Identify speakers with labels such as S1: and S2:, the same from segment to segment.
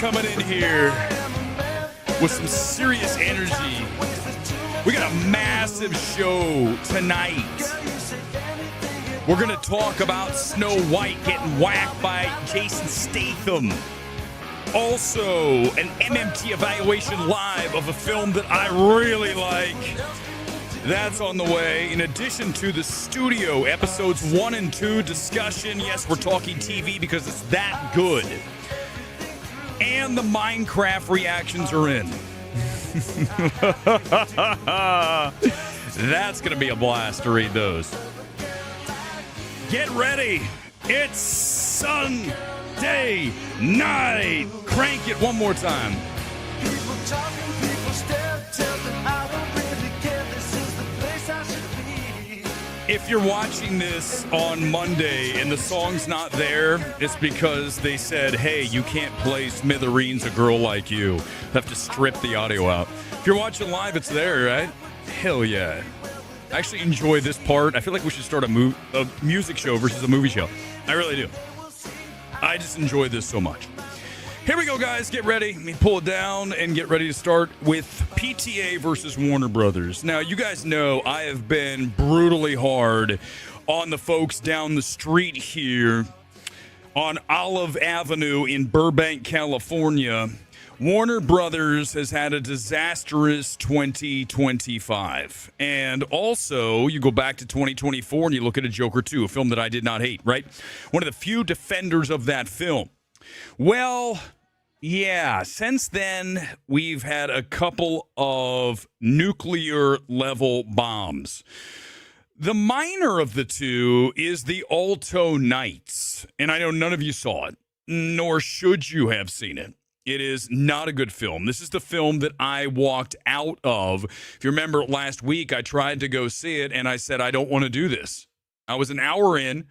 S1: coming in here with some serious energy. We got a massive show tonight. We're going to talk about Snow White getting whacked by Jason Statham. Also, an MMT evaluation live of a film that I really like. That's on the way. In addition to the studio episodes 1 and 2 discussion. Yes, we're talking TV because it's that good. And the Minecraft reactions are in. That's going to be a blast to read those. Get ready. It's Sunday night. Crank it one more time. People talking, people stare, tell them I don't really care. This is the place I should be. If you're watching this on Monday and the song's not there, it's because they said, hey, you can't play Smithereens, A Girl Like You. Have to strip the audio out. If you're watching live, it's there, right? Hell yeah. I actually enjoy this part. I feel like we should start a music show versus a movie show. I really do. I just enjoy this so much. Here we go, guys. Get ready. Let me pull it down and get ready to start with PTA versus Warner Brothers. Now, you guys know I have been brutally hard on the folks down the street here on Olive Avenue in Burbank, California. Warner Brothers has had a disastrous 2025. And also, you go back to 2024 and you look at a Joker 2, a film that I did not hate, right? One of the few defenders of that film. Well, yeah, since then, we've had a couple of nuclear-level bombs. The minor of the two is the Alto Nights. And I know none of you saw it, nor should you have seen it. It is not a good film. This is the film that I walked out of. If you remember last week, I tried to go see it, and I said, I don't want to do this. I was an hour in,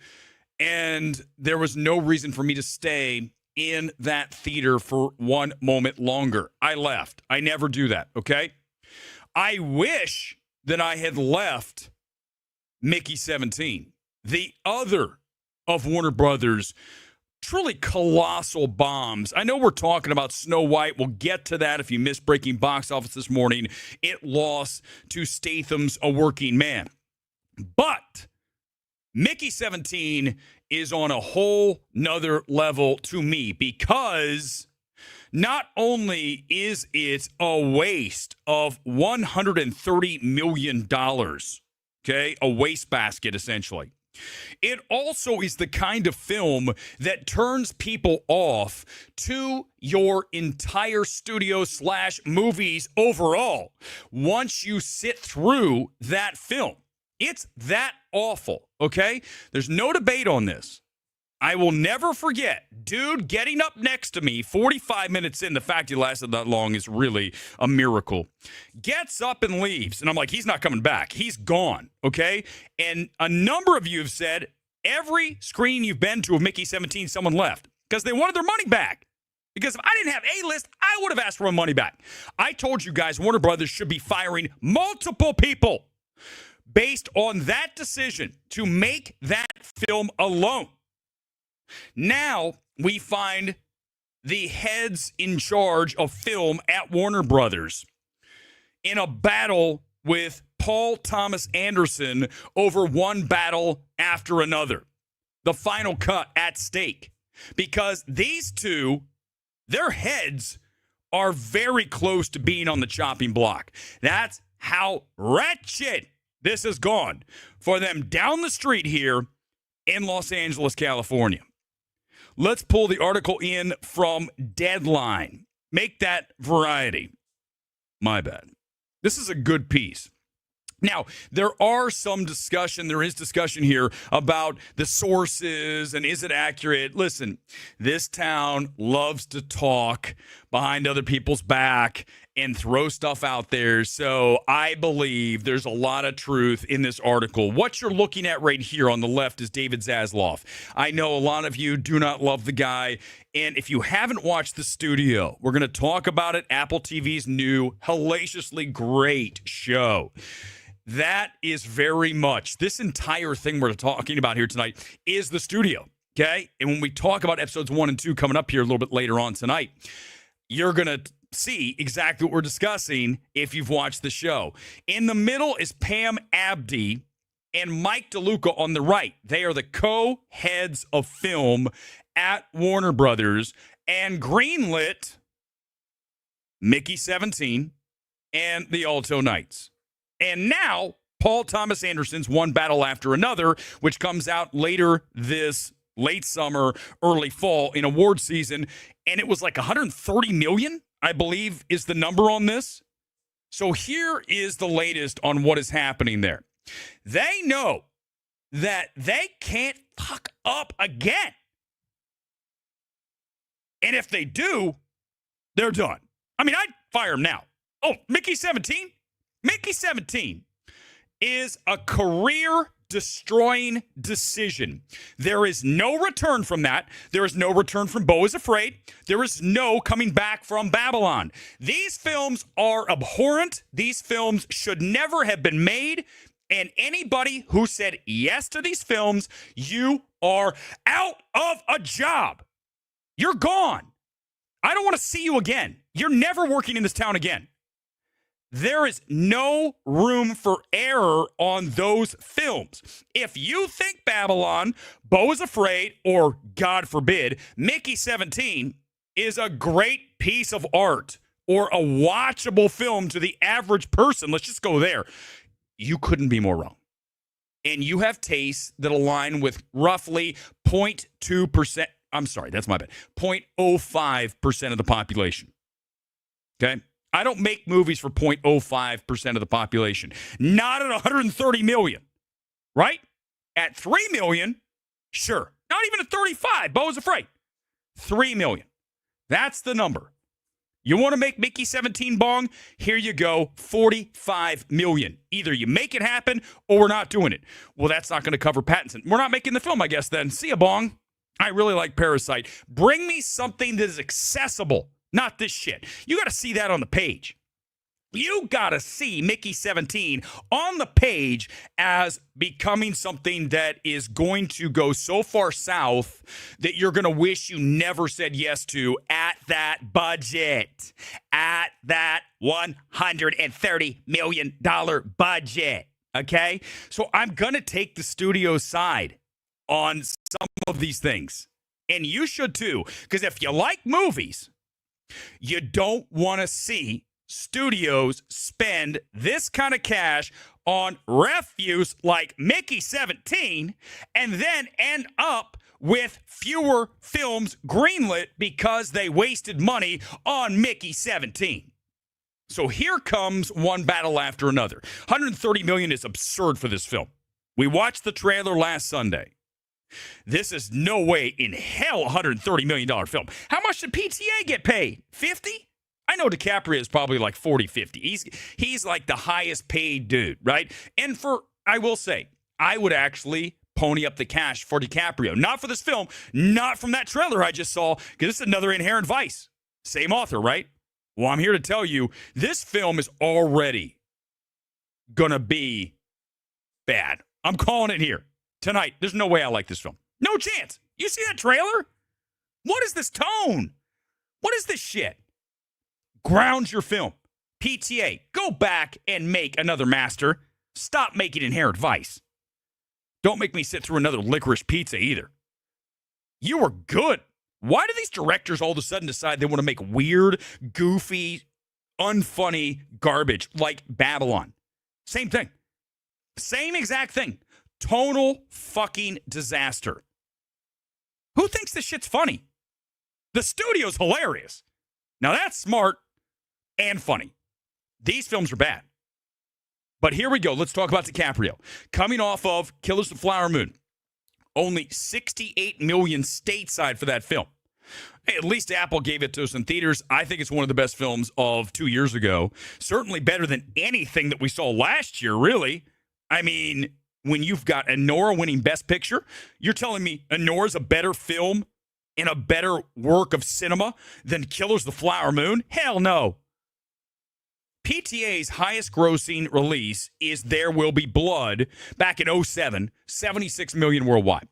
S1: and there was no reason for me to stay in that theater for one moment longer. I left. I never do that, okay? I wish that I had left Mickey 17, the other of Warner Brothers' truly colossal bombs. I know we're talking about Snow White. We'll get to that if you missed breaking box office this morning. It lost to Statham's A Working Man. But Mickey 17 is on a whole nother level to me because not only is it a waste of $130 million, okay, a wastebasket essentially, it also is the kind of film that turns people off to your entire studio / movies overall once you sit through that film. It's that awful, okay? There's no debate on this. I will never forget, dude getting up next to me 45 minutes in. The fact he lasted that long is really a miracle. Gets up and leaves. And I'm like, he's not coming back. He's gone, okay? And a number of you have said, every screening you've been to of Mickey 17, someone left because they wanted their money back. Because if I didn't have A-list, I would have asked for my money back. I told you guys Warner Brothers should be firing multiple people based on that decision to make that film alone. Now we find the heads in charge of film at Warner Brothers in a battle with Paul Thomas Anderson over one battle after another. The final cut at stake. Because these two, their heads are very close to being on the chopping block. That's how wretched this has gone for them down the street here in Los Angeles, California. Let's pull the article in from Deadline. Make that Variety. My bad. This is a good piece. Now, there is discussion here about the sources and is it accurate? Listen, this town loves to talk behind other people's back and throw stuff out there. So I believe there's a lot of truth in this article. What you're looking at right here on the left is David Zaslav. I know a lot of you do not love the guy. And if you haven't watched The Studio, we're going to talk about it. Apple TV's new, hellaciously great show. That is very much, this entire thing we're talking about here tonight is The Studio, okay? And when we talk about episodes 1 and 2 coming up here a little bit later on tonight, you're going to see exactly what we're discussing if you've watched the show. In the middle is Pam Abdi and Mike DeLuca on the right. They are the co-heads of film at Warner Brothers and greenlit Mickey 17 and the Alto Knights. And now Paul Thomas Anderson's One Battle After Another, which comes out later this late summer, early fall in award season. And it was like 130 million, I believe, is the number on this. So here is the latest on what is happening there. They know that they can't fuck up again. And if they do, they're done. I mean, I'd fire them now. Oh, Mickey 17? Mickey 17 is a career-destroying decision. There is no return from that. There is no return from Beau is Afraid. There is no coming back from Babylon. These films are abhorrent. These films should never have been made. And anybody who said yes to these films, you are out of a job. You're gone. I don't want to see you again. You're never working in this town again. There is no room for error on those films. If you think Babylon, Beau is Afraid, or God forbid, Mickey 17 is a great piece of art or a watchable film to the average person, let's just go there, you couldn't be more wrong. And you have tastes that align with roughly 0.2%. I'm sorry, that's my bad. 0.05% of the population. Okay? I don't make movies for 0.05% of the population. Not at 130 million, right? At 3 million, sure. Not even at 35. Beau is Afraid. 3 million. That's the number. You want to make Mickey 17 bong? Here you go, 45 million. Either you make it happen or we're not doing it. Well, that's not going to cover Pattinson. We're not making the film, I guess, then. See ya, bong. I really like Parasite. Bring me something that is accessible. Not this shit. You got to see that on the page. You got to see Mickey 17 on the page as becoming something that is going to go so far south that you're going to wish you never said yes to at that budget, at that $130 million budget. Okay? So I'm going to take the studio side on some of these things. And you should too. Because if you like movies, you don't want to see studios spend this kind of cash on refuse like Mickey 17 and then end up with fewer films greenlit because they wasted money on Mickey 17. So here comes One Battle After Another. 130 million is absurd for this film. We watched the trailer last Sunday. This is no way in hell a $130 million film. How much did PTA get paid? 50? I know DiCaprio is probably like 40, 50. He's like the highest paid dude, right? And I will say, I would actually pony up the cash for DiCaprio. Not for this film, not from that trailer I just saw, because this is another Inherent Vice. Same author, right? Well, I'm here to tell you, this film is already going to be bad. I'm calling it here. Tonight, there's no way I like this film. No chance. You see that trailer? What is this tone? What is this shit? Ground your film. PTA, go back and make another master. Stop making Inherent Vice. Don't make me sit through another Licorice Pizza either. You were good. Why do these directors all of a sudden decide they want to make weird, goofy, unfunny garbage like Babylon? Same thing. Same exact thing. Total fucking disaster. Who thinks this shit's funny? The studio's hilarious. Now that's smart and funny. These films are bad. But here we go. Let's talk about DiCaprio. Coming off of Killers of the Flower Moon. Only 68 million stateside for that film. Hey, at least Apple gave it to us in theaters. I think it's one of the best films of 2 years ago. Certainly better than anything that we saw last year, really. I mean, when you've got Anora winning Best Picture, you're telling me Anora's a better film and a better work of cinema than Killers of the Flower Moon? Hell no. PTA's highest grossing release is There Will Be Blood back in 2007, 76 million worldwide.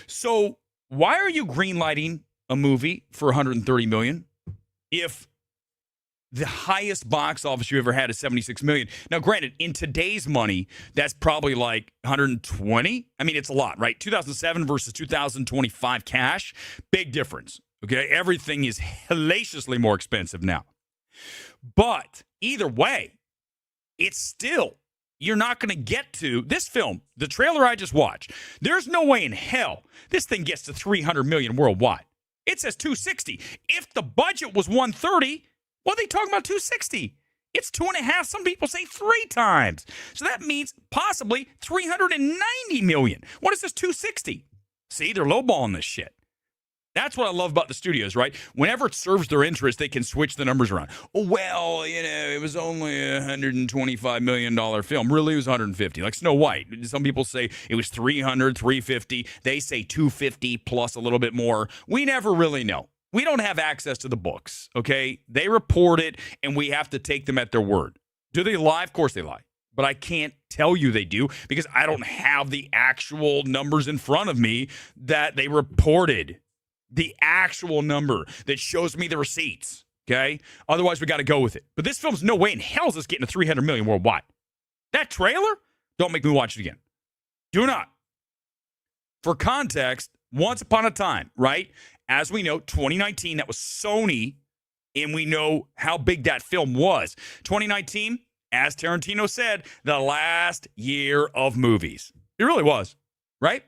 S1: So why are you greenlighting a movie for 130 million if the highest box office you ever had is 76 million. Now, granted, in today's money, that's probably like 120. I mean, it's a lot, right? 2007 versus 2025 cash, big difference. Okay, everything is hellaciously more expensive now. But either way, it's still, you're not going to get to this film, the trailer I just watched. There's no way in hell this thing gets to 300 million worldwide. It says 260. If the budget was 130, what are they talking about 260? It's 2.5. Some people say 3 times. So that means possibly 390 million. What is this 260? See, they're lowballing this shit. That's what I love about the studios, right? Whenever it serves their interest, they can switch the numbers around. Oh, well, it was only a $125 million film. Really, it was 150. Like Snow White. Some people say it was 300, 350. They say 250 plus a little bit more. We never really know. We don't have access to the books, okay? They report it, and we have to take them at their word. Do they lie? Of course they lie. But I can't tell you they do because I don't have the actual numbers in front of me that they reported. The actual number that shows me the receipts, okay? Otherwise, we got to go with it. But this film's no way in hell is this getting to 300 million worldwide. That trailer? Don't make me watch it again. Do not. For context, once upon a time, right? As we know, 2019, that was Sony, and we know how big that film was. 2019, as Tarantino said, the last year of movies. It really was, right?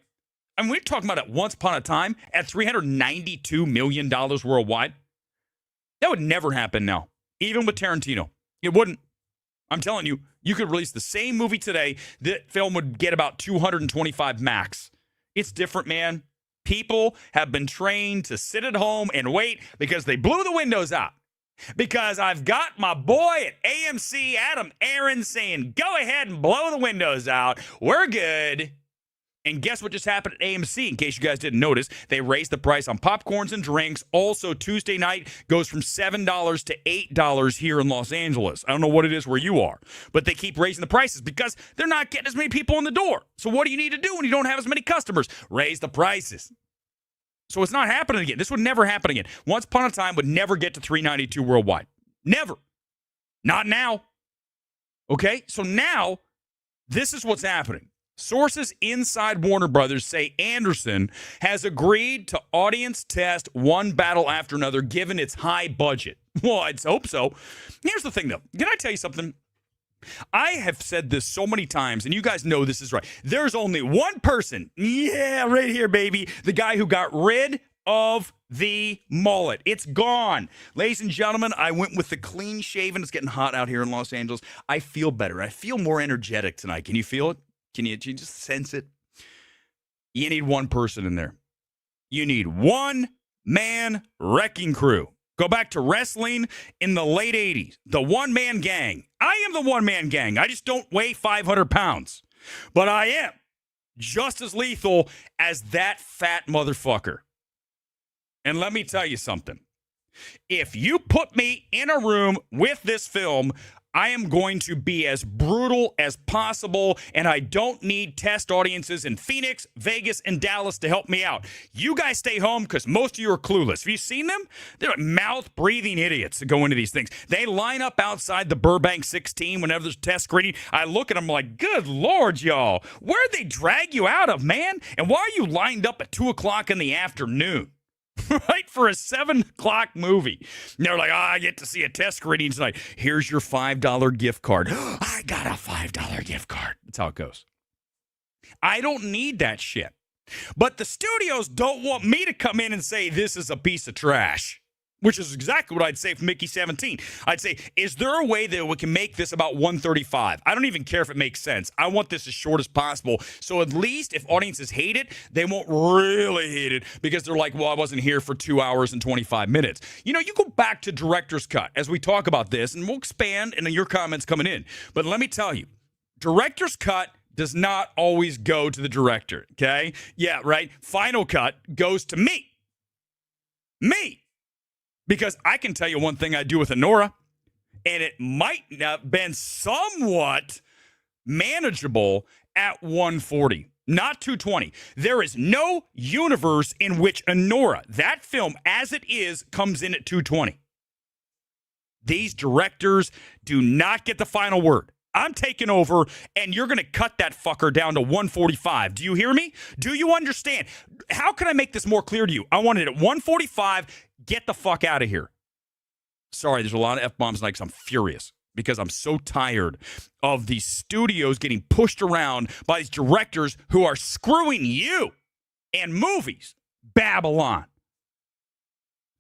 S1: I mean, we're talking about it once upon a time at $392 million worldwide. That would never happen now, even with Tarantino. It wouldn't. I'm telling you, you could release the same movie today, the film would get about 225 max. It's different, man. People have been trained to sit at home and wait because they blew the windows out. Because I've got my boy at AMC, Adam Aaron, saying, go ahead and blow the windows out. We're good. And guess what just happened at AMC? In case you guys didn't notice, they raised the price on popcorns and drinks. Also, Tuesday night goes from $7 to $8 here in Los Angeles. I don't know what it is where you are, but they keep raising the prices because they're not getting as many people in the door. So what do you need to do when you don't have as many customers? Raise the prices. So it's not happening again. This would never happen again. Once upon a time would never get to 392 worldwide. Never. Not now. Okay? So now, this is what's happening. Sources inside Warner Brothers say Anderson has agreed to audience test one battle after another given its high budget. Well, I'd hope so. Here's the thing, though. Can I tell you something? I have said this so many times, and you guys know this is right. There's only one person. Yeah, right here, baby. The guy who got rid of the mullet. It's gone. Ladies and gentlemen, I went with the clean shaven. It's getting hot out here in Los Angeles. I feel better. I feel more energetic tonight. Can you feel it? Can you just sense it? You need one person in there. You need one man wrecking crew. Go back to wrestling in the late 80s. The one-man gang. I am the one-man gang. I just don't weigh 500 pounds. But I am just as lethal as that fat motherfucker. And let me tell you something. If you put me in a room with this film, I am going to be as brutal as possible, and I don't need test audiences in Phoenix, Vegas, and Dallas to help me out. You guys stay home because most of you are clueless. Have you seen them? They're like mouth-breathing idiots that go into these things. They line up outside the Burbank 16 whenever there's test screening. I look at them like, good Lord, y'all. Where'd they drag you out of, man? And why are you lined up at 2 o'clock in the afternoon? Right, for a 7 o'clock movie. And they're like, I get to see a test screening tonight. Here's your $5 gift card. I got a $5 gift card. That's how it goes. I don't need that shit. But the studios don't want me to come in and say this is a piece of trash. Which is exactly what I'd say for Mickey 17. I'd say, is there a way that we can make this about 135? I don't even care if it makes sense. I want this as short as possible. So at least if audiences hate it, they won't really hate it because they're like, well, I wasn't here for 2 hours and 25 minutes. You know, you go back to director's cut as we talk about this, and we'll expand in your comments coming in. But let me tell you, director's cut does not always go to the director, okay? Yeah, right? Final cut goes to me. Me. Because I can tell you one thing I do with Honora, and it might have been somewhat manageable at 140, not 220. There is no universe in which Honora, that film as it is, comes in at 220. These directors do not get the final word. I'm taking over, and you're going to cut that fucker down to 145. Do you hear me? Do you understand? How can I make this more clear to you? I want it at 145. Get the fuck out of here. Sorry, there's a lot of F-bombs tonight because I'm furious. Because I'm so tired of these studios getting pushed around by these directors who are screwing you and movies. Babylon.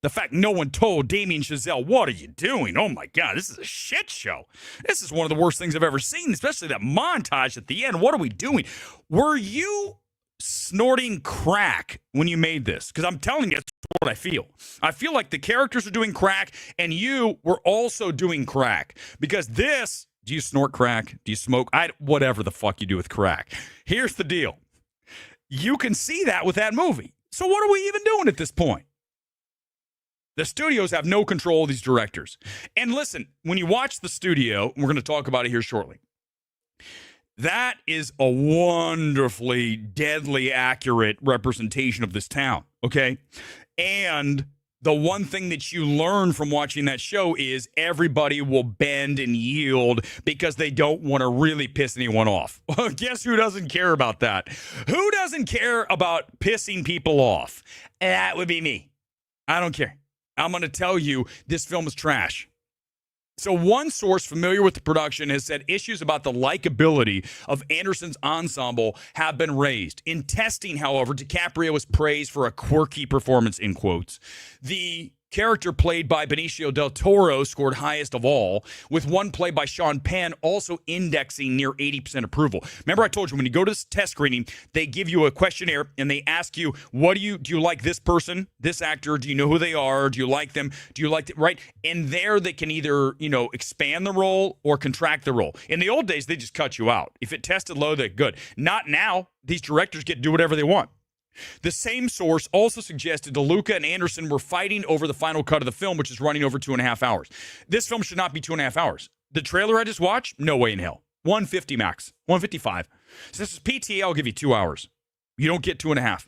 S1: The fact no one told Damien Chazelle, what are you doing? Oh my God, this is a shit show. This is one of the worst things I've ever seen, especially that montage at the end. What are we doing? Were you snorting crack when you made this? Because I'm telling you, that's what I feel. I feel like the characters are doing crack and you were also doing crack. Because this, do you snort crack? Do you smoke? Whatever the fuck you do with crack. Here's the deal. You can see that with that movie. So what are we even doing at this point? The studios have no control of these directors. And listen, when you watch the studio, we're going to talk about it here shortly. That is a wonderfully, deadly accurate representation of this town, okay? And the one thing that you learn from watching that show is everybody will bend and yield because they don't want to really piss anyone off. Guess who doesn't care about that? Who doesn't care about pissing people off? That would be me. I don't care. I'm going to tell you this film is trash. So one source familiar with the production has said issues about the likability of Anderson's ensemble have been raised. In testing, however, DiCaprio was praised for a quirky performance, in quotes. The character played by Benicio del Toro scored highest of all, with one played by Sean Penn also indexing near 80% approval. Remember I told you, when you go to this test screening, they give you a questionnaire and they ask you, do you like this person, this actor? Do you know who they are? Do you like them? Do you like them? Right? And there they can either, expand the role or contract the role. In the old days, they just cut you out. If it tested low, they're good. Not now. These directors get to do whatever they want. The same source also suggested DeLuca and Anderson were fighting over the final cut of the film, which is running over 2.5 hours. This film should not be 2.5 hours. The trailer I just watched, no way in hell. 150 max, 155. So this is PTA, I'll give you 2 hours. You don't get 2.5.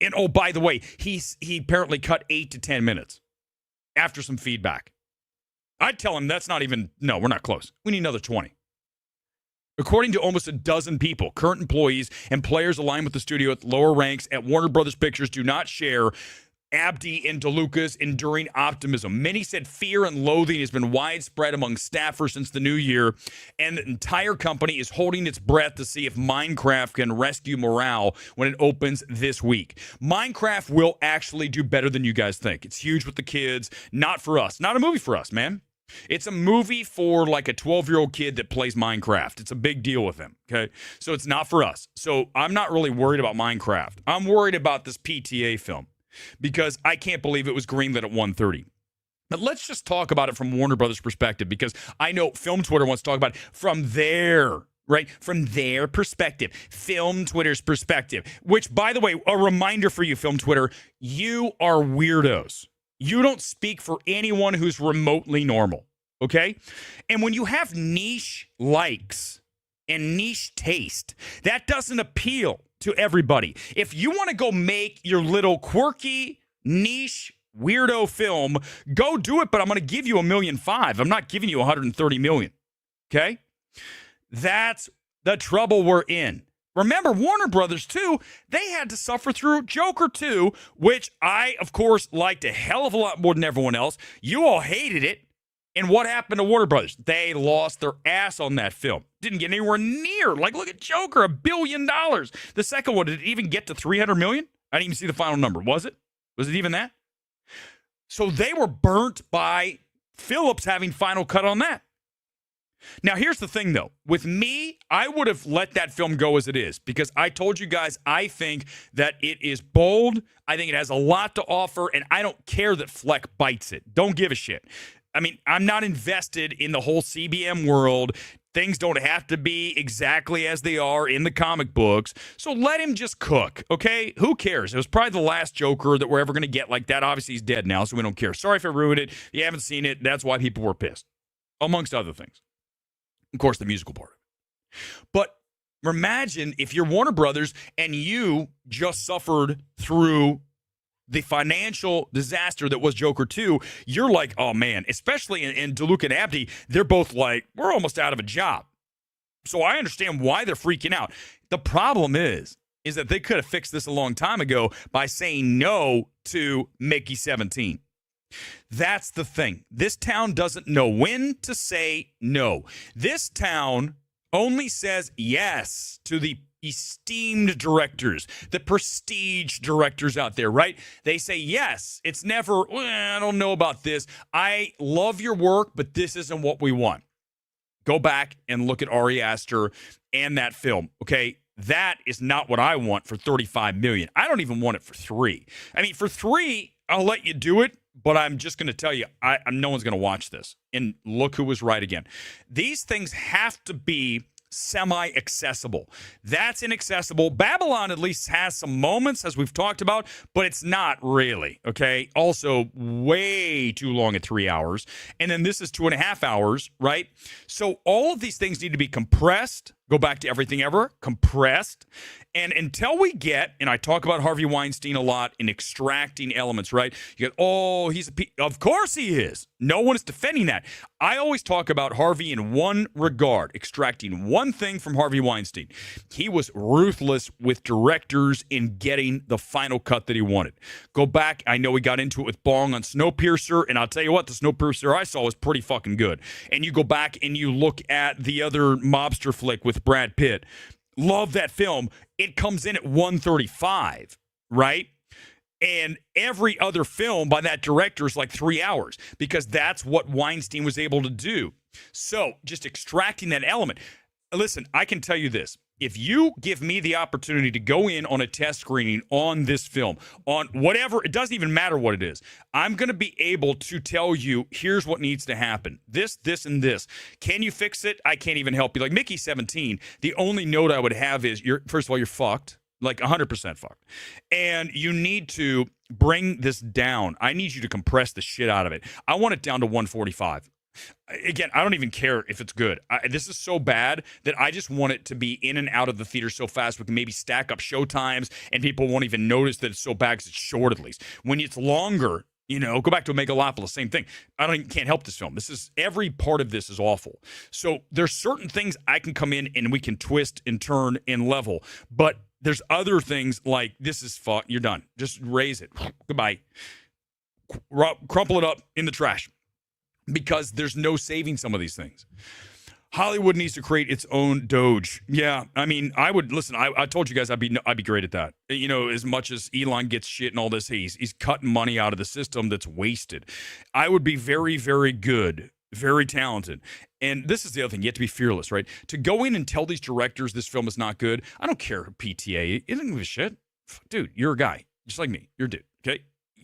S1: And oh, by the way, he apparently cut 8 to 10 minutes after some feedback. I'd tell him that's not even, no, we're not close. We need another 20. According to almost a dozen people, current employees and players aligned with the studio at lower ranks at Warner Brothers Pictures do not share Abdi and DeLuca's enduring optimism. Many said fear and loathing has been widespread among staffers since the new year, and the entire company is holding its breath to see if Minecraft can rescue morale when it opens this week. Minecraft will actually do better than you guys think. It's huge with the kids, not for us. Not a movie for us, man. It's a movie for like a 12-year-old kid that plays Minecraft. It's a big deal with him, okay? So it's not for us. So I'm not really worried about Minecraft. I'm worried about this PTA film because I can't believe it was greenlit at 1:30. But let's just talk about it from Warner Brothers' perspective, because I know Film Twitter wants to talk about it from their, right? From their perspective, Film Twitter's perspective, which, by the way, a reminder for you, Film Twitter, you are weirdos. You don't speak for anyone who's remotely normal, okay? And when you have niche likes and niche taste, that doesn't appeal to everybody. If you want to go make your little quirky, niche, weirdo film, go do it, but I'm going to give you $1.5 million. I'm not giving you $130 million, okay? That's the trouble we're in. Remember, Warner Brothers, too, they had to suffer through Joker 2, which I, of course, liked a hell of a lot more than everyone else. You all hated it. And what happened to Warner Brothers? They lost their ass on that film. Didn't get anywhere near. Like, look at Joker, $1 billion. The second one, did it even get to $300 million? I didn't even see the final number. Was it? Was it even that? So they were burnt by Phillips having final cut on that. Now, here's the thing, though. With me, I would have let that film go as it is, because I told you guys I think that it is bold. I think it has a lot to offer, and I don't care that Fleck bites it. Don't give a shit. I mean, I'm not invested in the whole CBM world. Things don't have to be exactly as they are in the comic books. So let him just cook, okay? Who cares? It was probably the last Joker that we're ever going to get like that. Obviously, he's dead now, so we don't care. Sorry if I ruined it. If you haven't seen it, that's why people were pissed, amongst other things. Of course, the musical part of it. But imagine if you're Warner Brothers and you just suffered through the financial disaster that was Joker 2, you're like, oh man, especially in DeLuca and Abdi, they're both like, we're almost out of a job. So I understand why they're freaking out. The problem is that they could have fixed this a long time ago by saying no to Mickey 17. That's the thing. This town doesn't know when to say no. This town only says yes to the esteemed directors, the prestige directors out there, right? They say yes. It's never, I don't know about this. I love your work, but this isn't what we want. Go back and look at Ari Aster and that film, okay? That is not what I want for $35 million. I don't even want it for $3 million. I mean, for $3 million, I'll let you do it, but I'm just going to tell you, no one's going to watch this. And look who was right again. These things have to be semi-accessible. That's inaccessible. Babylon at least has some moments, as we've talked about, but it's not really, okay? Also, way too long at 3 hours. And then this is 2.5 hours, right? So all of these things need to be compressed. Go back to Everything Ever, compressed. And until we get, and I talk about Harvey Weinstein a lot in extracting elements, right? You get, oh, of course he is. No one is defending that. I always talk about Harvey in one regard, extracting one thing from Harvey Weinstein. He was ruthless with directors in getting the final cut that he wanted. Go back, I know we got into it with Bong on Snowpiercer, and I'll tell you what, the Snowpiercer I saw was pretty fucking good. And you go back and you look at the other mobster flick with Brad Pitt. Love that film. It comes in at 135, right? And every other film by that director is like 3 hours because that's what Weinstein was able to do. So just extracting that element. Listen, I can tell you this. If you give me the opportunity to go in on a test screening on this film, on whatever, it doesn't even matter what it is, I'm going to be able to tell you, here's what needs to happen. This, and this. Can you fix it? I can't even help you. Like Mickey 17, the only note I would have is, first of all, you're fucked. Like 100% fucked. And you need to bring this down. I need you to compress the shit out of it. I want it down to 145. Again, I don't even care if it's good. This is so bad that I just want it to be in and out of the theater so fast we can maybe stack up show times and people won't even notice that it's so bad because it's short at least. When it's longer, go back to Megalopolis, same thing. Can't help this film. Every part of this is awful. So there's certain things I can come in and we can twist and turn and level. But there's other things like this is fuck. You're done. Just raise it. Goodbye. Crumple it up in the trash. Because there's no saving some of these things. Hollywood needs to create its own Doge. Yeah, I mean, I would listen. I told you guys I'd be great at that. As much as Elon gets shit and all this, he's cutting money out of the system that's wasted. I would be very, very good, very talented. And this is the other thing. You have to be fearless, right? To go in and tell these directors this film is not good. I don't care who PTA. You don't give a shit, dude. You're a guy just like me. You're a dude. Okay.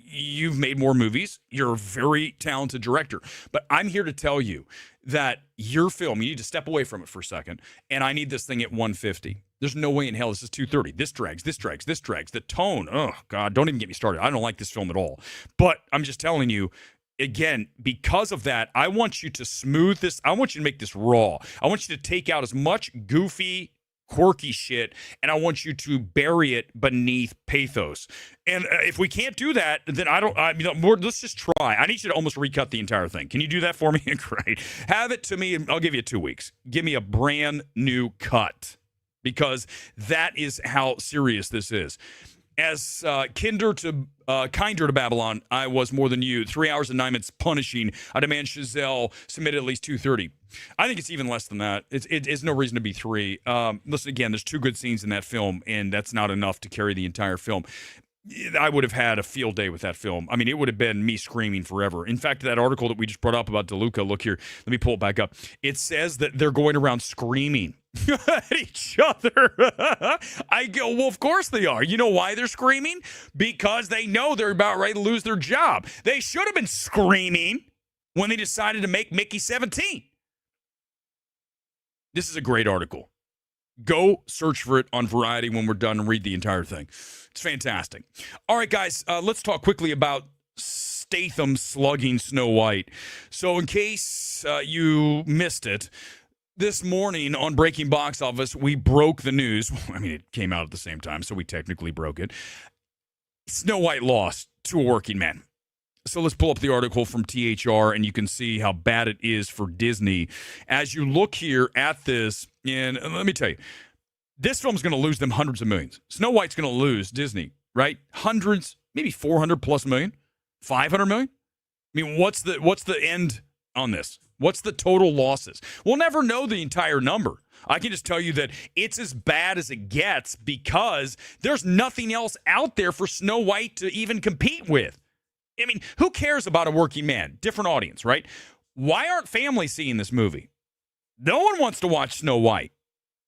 S1: You've made more movies. You're a very talented director. But I'm here to tell you that your film, you need to step away from it for a second, and I need this thing at 150. There's no way in hell this is 230. This drags. The tone, oh, God, don't even get me started. I don't like this film at all. But I'm just telling you, again, because of that, I want you to smooth this. I want you to make this raw. I want you to take out as much goofy, quirky shit, and I want you to bury it beneath pathos. And if we can't do that, then let's just try. I need you to almost recut the entire thing. Can you do that for me? Great. Have it to me, and I'll give you 2 weeks. Give me a brand new cut, because that is how serious this is. As kinder to Babylon, I was more than you. 3 hours and 9 minutes punishing. I demand Chazelle submit at least 230. I think it's even less than that. It's no reason to be 3. Listen, again, there's 2 good scenes in that film, and that's not enough to carry the entire film. I would have had a field day with that film. I mean, it would have been me screaming forever. In fact, that article that we just brought up about DeLuca, look here, let me pull it back up. It says that they're going around screaming at each other. I go, well, of course they are. You know why they're screaming? Because they know they're about ready to lose their job. They should have been screaming when they decided to make Mickey 17. This is a great article. Go search for it on Variety when we're done and read the entire thing. It's fantastic. All right, guys, let's talk quickly about Statham slugging Snow White. So in case you missed it, this morning on Breaking Box Office, we broke the news. I mean, it came out at the same time, so we technically broke it. Snow White lost to a working man. So let's pull up the article from THR, and you can see how bad it is for Disney. As you look here at this, and let me tell you, this film's going to lose them hundreds of millions. Snow White's going to lose Disney, right? Hundreds, maybe 400 plus million, 500 million. I mean, what's the end on this? What's the total losses? We'll never know the entire number. I can just tell you that it's as bad as it gets because there's nothing else out there for Snow White to even compete with. I mean, who cares about a working man? Different audience, right? Why aren't families seeing this movie? No one wants to watch Snow White.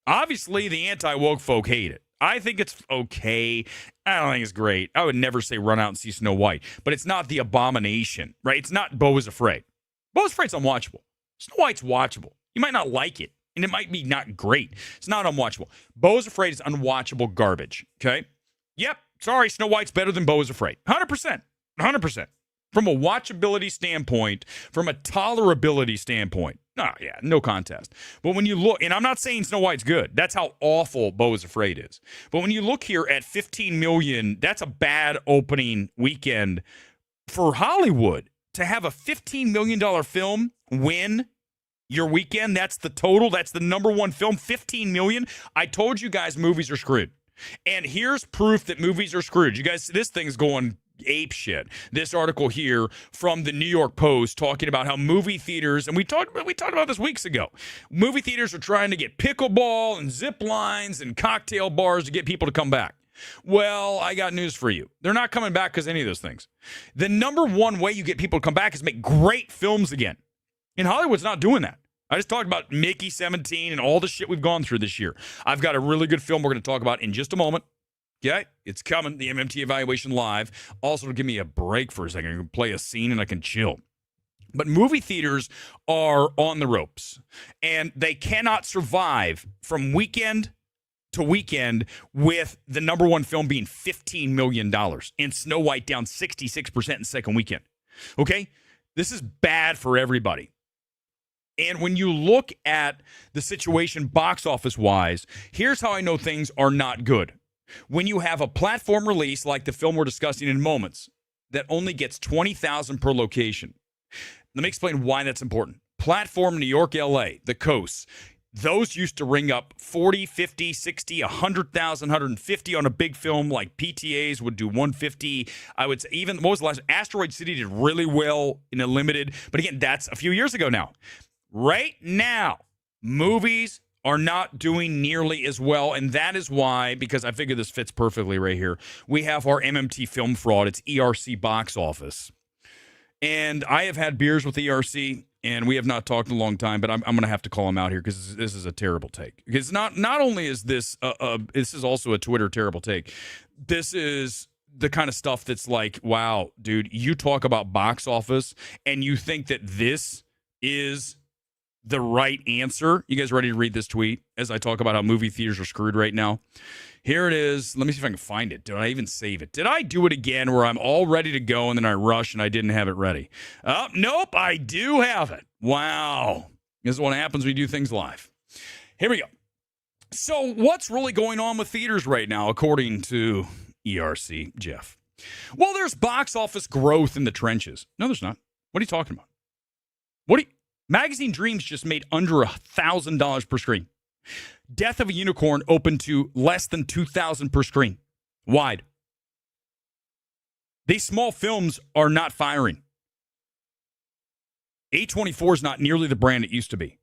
S1: Obviously, the anti-woke folk hate it. I think it's okay. I don't think it's great. I would never say run out and see Snow White, but it's not the abomination, right? It's not Beau is Afraid. Beau is Afraid's unwatchable. Snow White's watchable. You might not like it, and it might be not great. It's not unwatchable. Beau is Afraid is unwatchable garbage, okay? Yep, sorry, Snow White's better than Beau is Afraid. 100%. 100%. From a watchability standpoint, from a tolerability standpoint, no contest. But when you look, and I'm not saying Snow White's good. That's how awful Beau is Afraid is. But when you look here at 15 million, that's a bad opening weekend for Hollywood. To have a $15 million film win your weekend, that's the total. That's the number one film, 15 million. I told you guys movies are screwed. And here's proof that movies are screwed. You guys, this thing's going ape shit. This article here from the New York Post talking about how movie theaters, and we talked about this weeks ago, movie theaters are trying to get pickleball and zip lines and cocktail bars to get people to come back. Well, I got news for you. They're not coming back because of any of those things. The number one way you get people to come back is make great films again. And Hollywood's not doing that. I just talked about Mickey 17 and all the shit we've gone through this year. I've got a really good film we're going to talk about in just a moment. Okay, it's coming, the MMT Evaluation Live. Also, to give me a break for a second. I can play a scene and I can chill. But movie theaters are on the ropes. And they cannot survive from weekend to weekend with the number one film being $15 million and Snow White down 66% in second weekend. Okay? This is bad for everybody. And when you look at the situation box office-wise, here's how I know things are not good. When you have a platform release like the film we're discussing in moments that only gets $20,000 per location. Let me explain why that's important. Platform New York, LA, the coasts, those used to ring up 40, 50, 60, 100,000, 150 on a big film like PTAs would do 150. I would say even, what was the last? Asteroid City did really well in a limited, but again, that's a few years ago now. Right now, movies are not doing nearly as well, and that is why, because I figure this fits perfectly right here, we have our MMT Film Fraud. It's ERC box office. And I have had beers with ERC, and we have not talked in a long time, but I'm going to have to call him out here because this is a terrible take. Because not only is this, this is also a Twitter terrible take. This is the kind of stuff that's like, wow, dude, you talk about box office, and you think that this is the right answer. You guys ready to read this tweet as I talk about how movie theaters are screwed right now? Here it is. Let me see if I can find it. Did I even save it? Did I do it again where I'm all ready to go and then I rush and I didn't have it ready? Nope, I do have it. Wow. This is what happens when you do things live. Here we go. So what's really going on with theaters right now, according to ERC, Jeff? Well, there's box office growth in the trenches. No, there's not. What are you talking about? Magazine Dreams just made under $1,000 per screen. Death of a Unicorn opened to less than $2,000 per screen. Wide. These small films are not firing. A24 is not nearly the brand it used to be.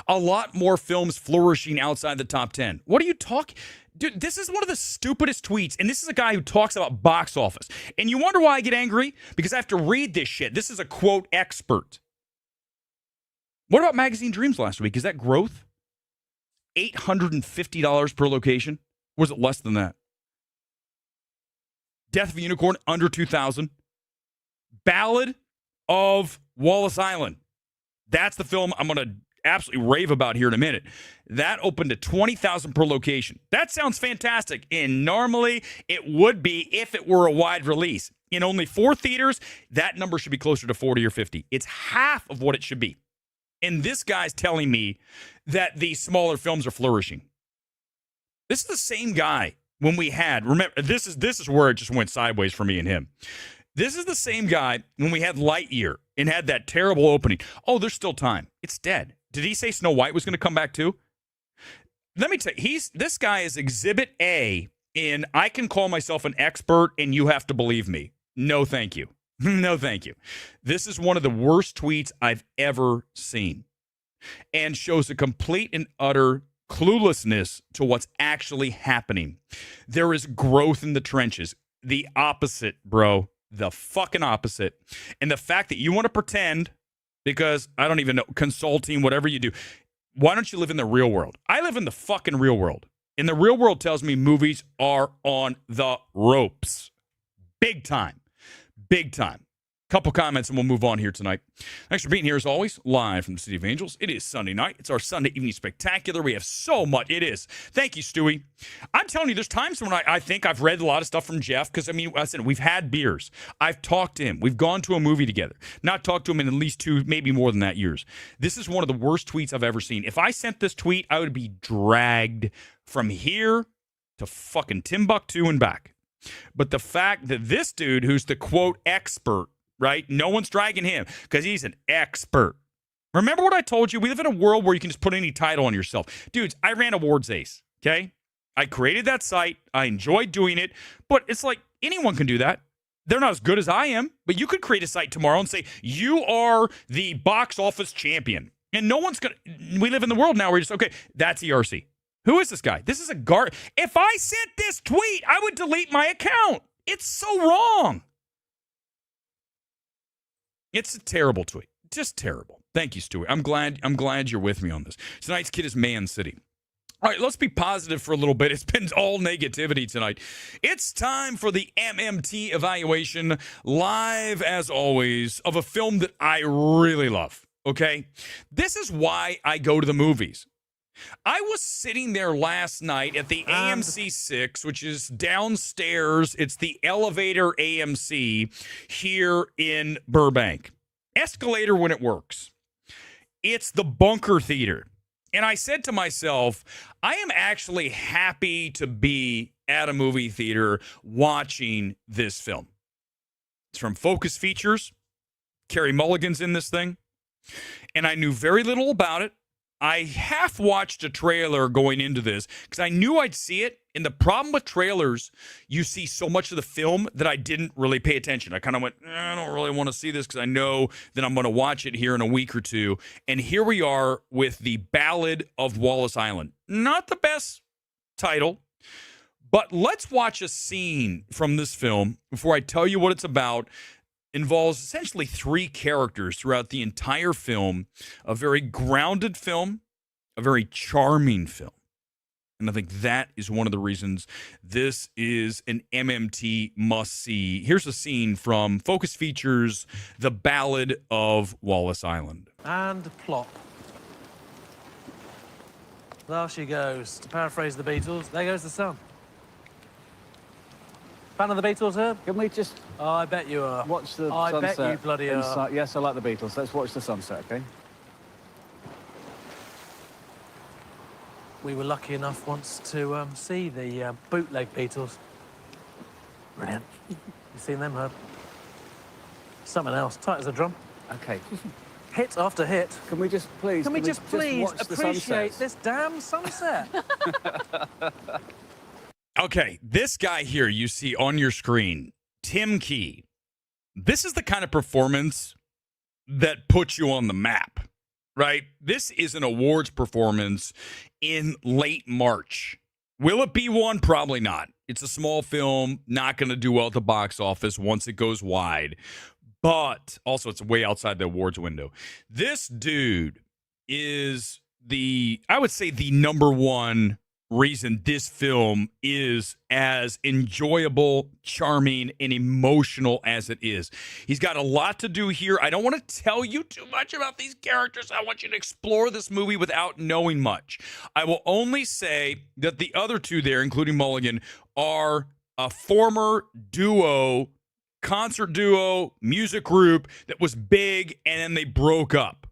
S1: A lot more films flourishing outside the top 10. What are you talking? Dude, this is one of the stupidest tweets, and this is a guy who talks about box office. And you wonder why I get angry? Because I have to read this shit. This is a quote expert. What about Magazine Dreams last week? Is that growth? $850 per location? Or was it less than that? Death of a Unicorn, under $2,000. Ballad of Wallace Island. That's the film I'm going to absolutely rave about here in a minute. That opened to $20,000 per location. That sounds fantastic. And normally it would be if it were a wide release. In only 4 theaters, that number should be closer to 40 or 50. It's half of what it should be. And this guy's telling me that these smaller films are flourishing. This is the same guy when we had, remember, this is where it just went sideways for me and him. This is the same guy when we had Lightyear and had that terrible opening. Oh, there's still time. It's dead. Did he say Snow White was going to come back too? Let me tell you, this guy is Exhibit A in I can call myself an expert and you have to believe me. No, thank you. No, thank you. This is one of the worst tweets I've ever seen and shows a complete and utter cluelessness to what's actually happening. There is growth in the trenches. The opposite, bro. The fucking opposite. And the fact that you want to pretend, because I don't even know, consulting, whatever you do, why don't you live in the real world? I live in the fucking real world. And the real world tells me movies are on the ropes. Big time. Big time. Couple comments and we'll move on here tonight. Thanks for being here as always, live from the City of Angels. It is Sunday night. It's our Sunday evening spectacular. We have so much. It is. Thank you, Stewie. I'm telling you, there's times when I think I've read a lot of stuff from Jeff because, I mean, I said, we've had beers. I've talked to him. We've gone to a movie together. Not talked to him in at least 2, maybe more than that years. This is one of the worst tweets I've ever seen. If I sent this tweet, I would be dragged from here to fucking Timbuktu and back. But the fact that this dude, who's the quote expert, right? No one's dragging him because he's an expert. Remember what I told you? We live in a world where you can just put any title on yourself. Dudes, I ran Awards Ace, okay? I created that site. I enjoyed doing it. But it's like anyone can do that. They're not as good as I am. But you could create a site tomorrow and say, you are the box office champion. And no one's going to... We live in the world now where you're just, okay, that's ERC. Who is this guy? This is a guard. If I sent this tweet, I would delete my account. It's so wrong. It's a terrible tweet. Just terrible. Thank you, Stuart. I'm glad you're with me on this. Tonight's kid is Man City. All right, let's be positive for a little bit. It's been all negativity tonight. It's time for the MMT evaluation, live as always, of a film that I really love, okay? This is why I go to the movies. I was sitting there last night at the AMC 6, which is downstairs. It's the Elevator AMC here in Burbank. Escalator when it works. It's the Bunker Theater. And I said to myself, I am actually happy to be at a movie theater watching this film. It's from Focus Features. Carey Mulligan's in this thing. And I knew very little about it. I half watched a trailer going into this because I knew I'd see it. And the problem with trailers, you see so much of the film that I didn't really pay attention. I kind of went, I don't really want to see this because I know that I'm going to watch it here in a week or two. And here we are with The Ballad of Wallace Island. Not the best title, but let's watch a scene from this film before I tell you what it's about. Involves essentially 3 characters throughout the entire film, a very grounded film, a very charming film. And I think that is one of the reasons this is an MMT must-see. Here's a scene from Focus Features, The Ballad of Wallace Island.
S2: And plop. There she goes. To paraphrase the Beatles, there goes the sun. Fan of the Beatles, Herb?
S3: Can we just...
S2: Oh, I bet you are.
S3: Watch the
S2: I
S3: sunset.
S2: bet you bloody are.
S3: Yes, I like the Beatles. Let's watch the sunset, okay?
S2: We were lucky enough once to see the bootleg Beatles. Brilliant. You seen them, Herb? Something else. Tight as a drum.
S3: Okay.
S2: Hit after hit.
S3: Can we just please...
S2: Can we just please
S3: watch the
S2: appreciate
S3: sunsets?
S2: this damn sunset?
S1: Okay, this guy here you see on your screen, Tim Key. This is the kind of performance that puts you on the map, right? This is an awards performance in late March. Will it be one? Probably not. It's a small film, not going to do well at the box office once it goes wide. But also, it's way outside the awards window. This dude is I would say, the number one reason this film is as enjoyable, charming, and emotional as it is. He's got a lot to do here. I don't want to tell you too much about these characters. I want you to explore this movie without knowing much. I will only say that the other 2 there, including Mulligan, are a former duo, concert duo, music group that was big, and then they broke up.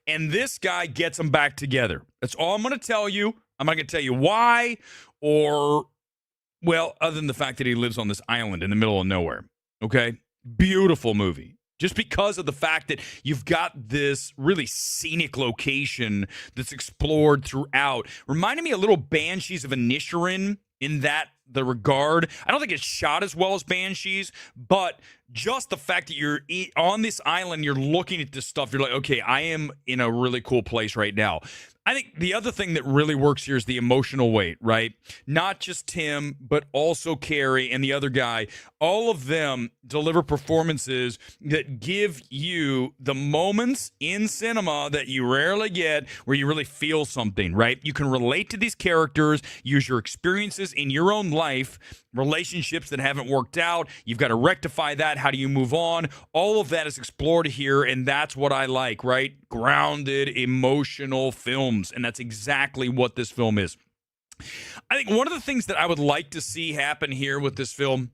S1: And this guy gets them back together. That's all I'm going to tell you. I'm not going to tell you why or Well, other than the fact that he lives on this island in the middle of nowhere. Okay? Beautiful movie. Just because of the fact that you've got this really scenic location that's explored throughout. Reminded me a little Banshees of Inisherin in the regard. I don't think it's shot as well as Banshees, but just the fact that you're on this island, you're looking at this stuff, you're like, okay, I am in a really cool place right now. I think the other thing that really works here is the emotional weight, right? Not just Tim, but also Carrie and the other guy. All of them deliver performances that give you the moments in cinema that you rarely get where you really feel something, right? You can relate to these characters, use your experiences in your own life, relationships that haven't worked out. You've got to rectify that. How do you move on? All of that is explored here, and that's what I like, right? Grounded, emotional films, and that's exactly what this film is. I think one of the things that I would like to see happen here with this film,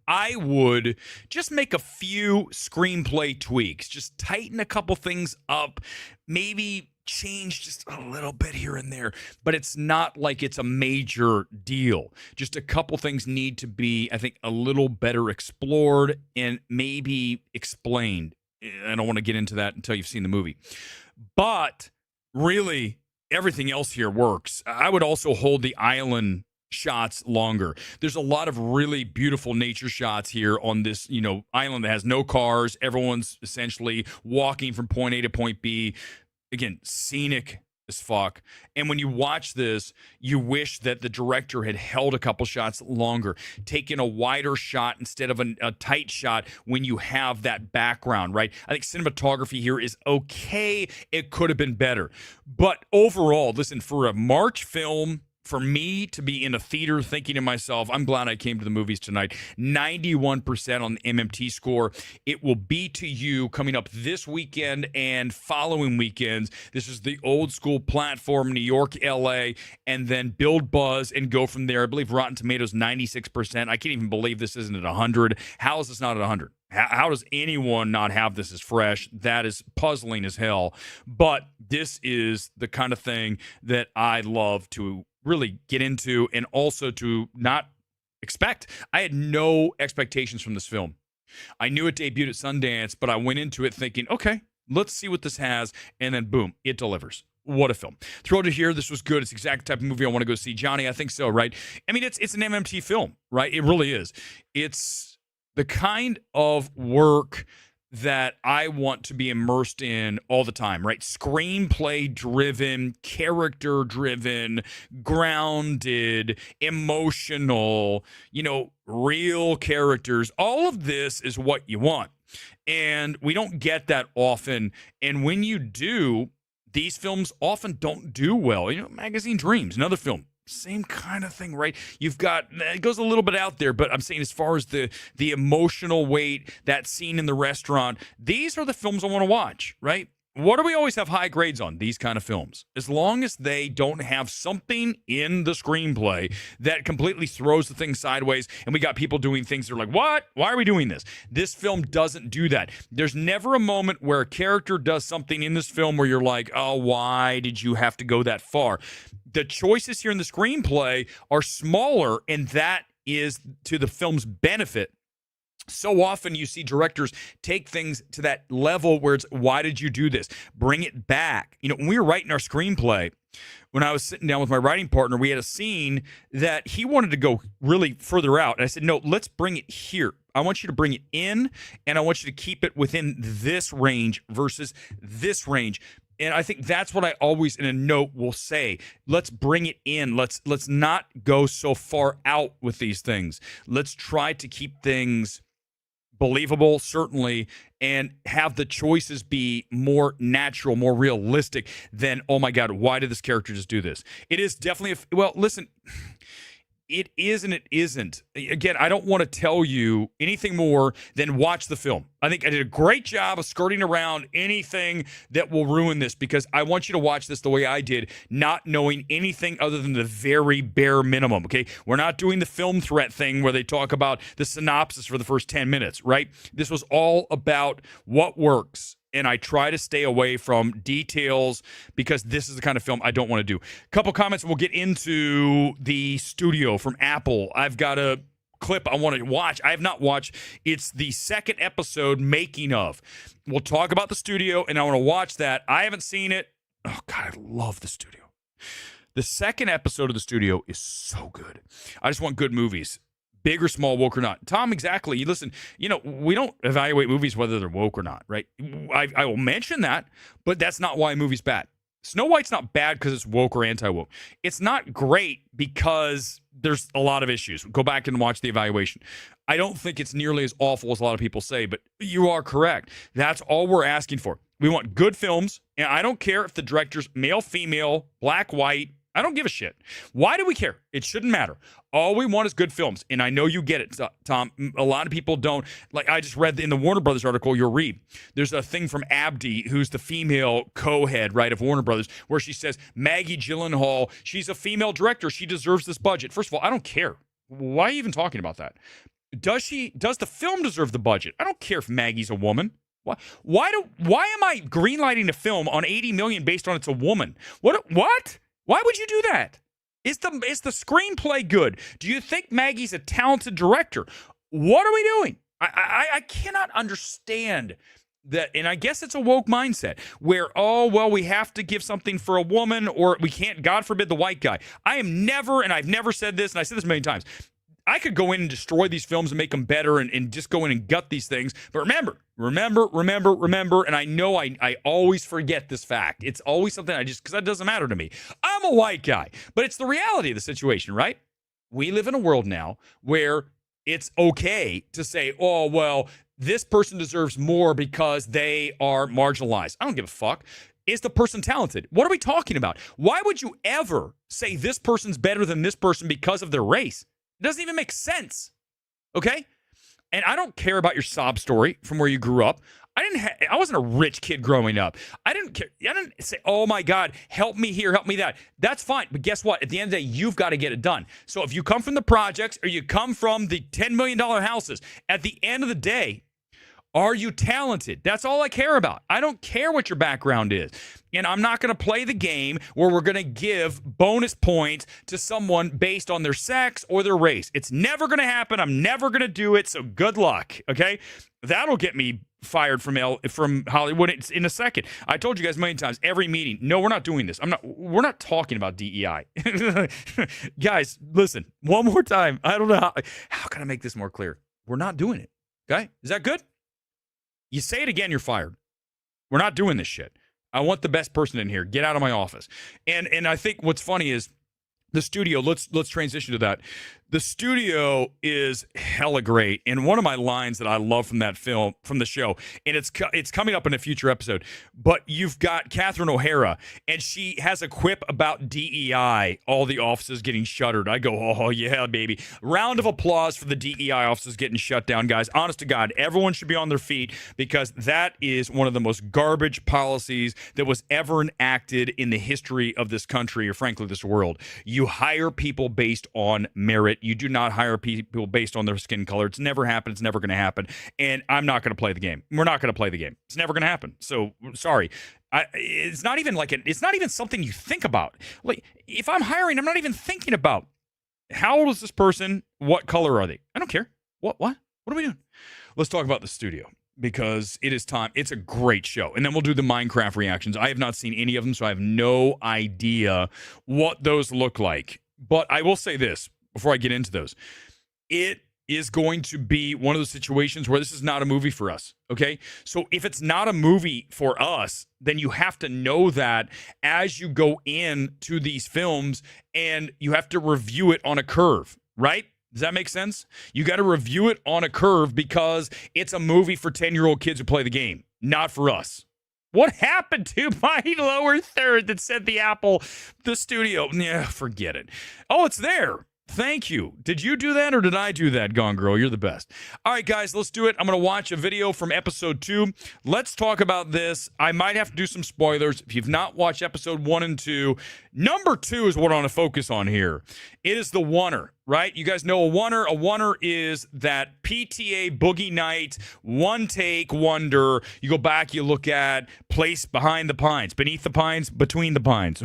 S1: I would just make a few screenplay tweaks, just tighten a couple things up, maybe change just a little bit here and there, but it's not like it's a major deal. Just a couple things need to be, I think, a little better explored and maybe explained. I don't want to get into that until you've seen the movie. But really, everything else here works. I would also hold the island shots longer. There's a lot of really beautiful nature shots here on this, island that has no cars. Everyone's essentially walking from point A to point B. Again, scenic as fuck. And when you watch this, you wish that the director had held a couple shots longer, taken a wider shot instead of a tight shot when you have that background, right? I think cinematography here is okay. It could have been better. But overall, listen, for a March film, for me to be in a theater thinking to myself, I'm glad I came to the movies tonight, 91% on the MMT score. It will be to you coming up this weekend and following weekends. This is the old school platform, New York, LA, and then build buzz and go from there. I believe Rotten Tomatoes, 96%. I can't even believe this isn't at 100. How is this not at 100? How does anyone not have this as fresh? That is puzzling as hell. But this is the kind of thing that I love to really get into and also to not expect. I had no expectations from this film. I knew it debuted at Sundance, but I went into it thinking, okay, let's see what this has. And then boom, it delivers. What a film. Thrilled to hear this was good. It's the exact type of movie I want to go see. Johnny, I think so, right? I mean, it's an MMT film, right? It really is. It's the kind of work that I want to be immersed in all the time, right? Screenplay driven, character driven, grounded, emotional, real characters. All of this is what you want. And we don't get that often. And when you do, these films often don't do well. Magazine Dreams, another film. Same kind of thing, right? You've got, it goes a little bit out there, but I'm saying as far as the emotional weight, that scene in the restaurant, these are the films I want to watch, right? What do we always have high grades on? These kind of films. As long as they don't have something in the screenplay that completely throws the thing sideways and we got people doing things that are like, what? Why are we doing this? This film doesn't do that. There's never a moment where a character does something in this film where you're like, oh, why did you have to go that far? The choices here in the screenplay are smaller, and that is to the film's benefit. So often you see directors take things to that level where it's, why did you do this? Bring it back. When we were writing our screenplay, when I was sitting down with my writing partner, we had a scene that he wanted to go really further out. And I said, no, let's bring it here. I want you to bring it in, and I want you to keep it within this range versus this range. And I think that's what I always in a note will say. Let's bring it in. Let's not go so far out with these things. Let's try to keep things believable, certainly, and have the choices be more natural, more realistic than, oh my God, why did this character just do this? It is definitely, listen, it is and it isn't. Again, I don't want to tell you anything more than watch the film. I think I did a great job of skirting around anything that will ruin this because I want you to watch this the way I did, not knowing anything other than the very bare minimum, okay? We're not doing the film threat thing where they talk about the synopsis for the first 10 minutes, right? This was all about what works and I try to stay away from details because this is the kind of film I don't want to do. Couple comments, we'll get into the studio from Apple. I've got a clip I want to watch. I have not watched. It's the second episode, making of. We'll talk about the studio, and I want to watch that. I haven't seen it. Oh, God, I love the studio. The second episode of the studio is so good. I just want good movies. Big or small, woke or not. Tom, exactly. You listen, we don't evaluate movies whether they're woke or not, right? I will mention that, but that's not why a movie's bad. Snow White's not bad because it's woke or anti-woke. It's not great because there's a lot of issues. Go back and watch the evaluation. I don't think it's nearly as awful as a lot of people say, but you are correct. That's all we're asking for. We want good films, and I don't care if the director's male, female, black, white. I don't give a shit. Why do we care? It shouldn't matter. All we want is good films. And I know you get it, Tom. A lot of people don't. Like, I just read in the Warner Brothers article you'll read. There's a thing from Abdi, who's the female co-head, right, of Warner Brothers, where she says, Maggie Gyllenhaal, she's a female director. She deserves this budget. First of all, I don't care. Why are you even talking about that? Does the film deserve the budget? I don't care if Maggie's a woman. Why am I greenlighting a film on $80 million based on it's a woman? What? Why would you do that? Is the screenplay good? Do you think Maggie's a talented director? What are we doing? I cannot understand that, and I guess it's a woke mindset where, we have to give something for a woman, or we can't, God forbid, the white guy. I've never said this, and I said this many times, I could go in and destroy these films and make them better and just go in and gut these things. But remember, and I know I always forget this fact. It's always something because that doesn't matter to me. I'm a white guy, but it's the reality of the situation, right? We live in a world now where it's okay to say, this person deserves more because they are marginalized. I don't give a fuck. Is the person talented? What are we talking about? Why would you ever say this person's better than this person because of their race? It doesn't even make sense, okay? And I don't care about your sob story from where you grew up. I wasn't a rich kid growing up. I didn't care. I didn't say, oh my God, help me here, help me that. That's fine. But guess what? At the end of the day, you've got to get it done. So if you come from the projects or you come from the $10 million houses, at the end of the day, are you talented? That's all I care about. I don't care what your background is. And I'm not going to play the game where we're going to give bonus points to someone based on their sex or their race. It's never going to happen. I'm never going to do it. So good luck. Okay. That'll get me fired from Hollywood in a second. I told you guys many times, every meeting, no, we're not doing this. We're not talking about DEI. Guys, listen, one more time. I don't know how can I make this more clear? We're not doing it. Okay. Is that good? You say it again, you're fired. We're not doing this shit. I want the best person in here. Get out of my office. And I think what's funny is the studio. Let's transition to that. The studio is hella great. And one of my lines that I love from that film, from the show, and it's coming up in a future episode, but you've got Catherine O'Hara, and she has a quip about DEI, all the offices getting shuttered. I go, oh, yeah, baby. Round of applause for the DEI offices getting shut down, guys. Honest to God, everyone should be on their feet because that is one of the most garbage policies that was ever enacted in the history of this country, or frankly, this world. You hire people based on merit. You do not hire people based on their skin color. It's never happened. It's never going to happen. And I'm not going to play the game. We're not going to play the game. It's never going to happen. So sorry. It's not even something you think about. Like, if I'm hiring, I'm not even thinking about how old is this person? What color are they? I don't care. What are we doing? Let's talk about the studio, because it is time. It's a great show. And then we'll do the Minecraft reactions. I have not seen any of them, so I have no idea what those look like. But I will say this before I get into those. It is going to be one of those situations where this is not a movie for us, okay? So if it's not a movie for us, then you have to know that as you go into these films, and you have to review it on a curve, right? Does that make sense? You got to review it on a curve because it's a movie for 10-year-old kids who play the game, not for us. What happened to my lower third that said the studio? Yeah, forget it. Oh, it's there. Thank you. Did you do that or did I do that, Gone Girl? You're the best. All right, guys, let's do it. I'm going to watch a video from episode 2. Let's talk about this. I might have to do some spoilers. If you've not watched episode 1 and 2, number 2 is what I want to focus on here. It is the oneer. right? You guys know a oneer. A oneer is that PTA Boogie Night one take wonder. You go back, you look at Place Behind the Pines, Beneath the Pines, Between the Pines.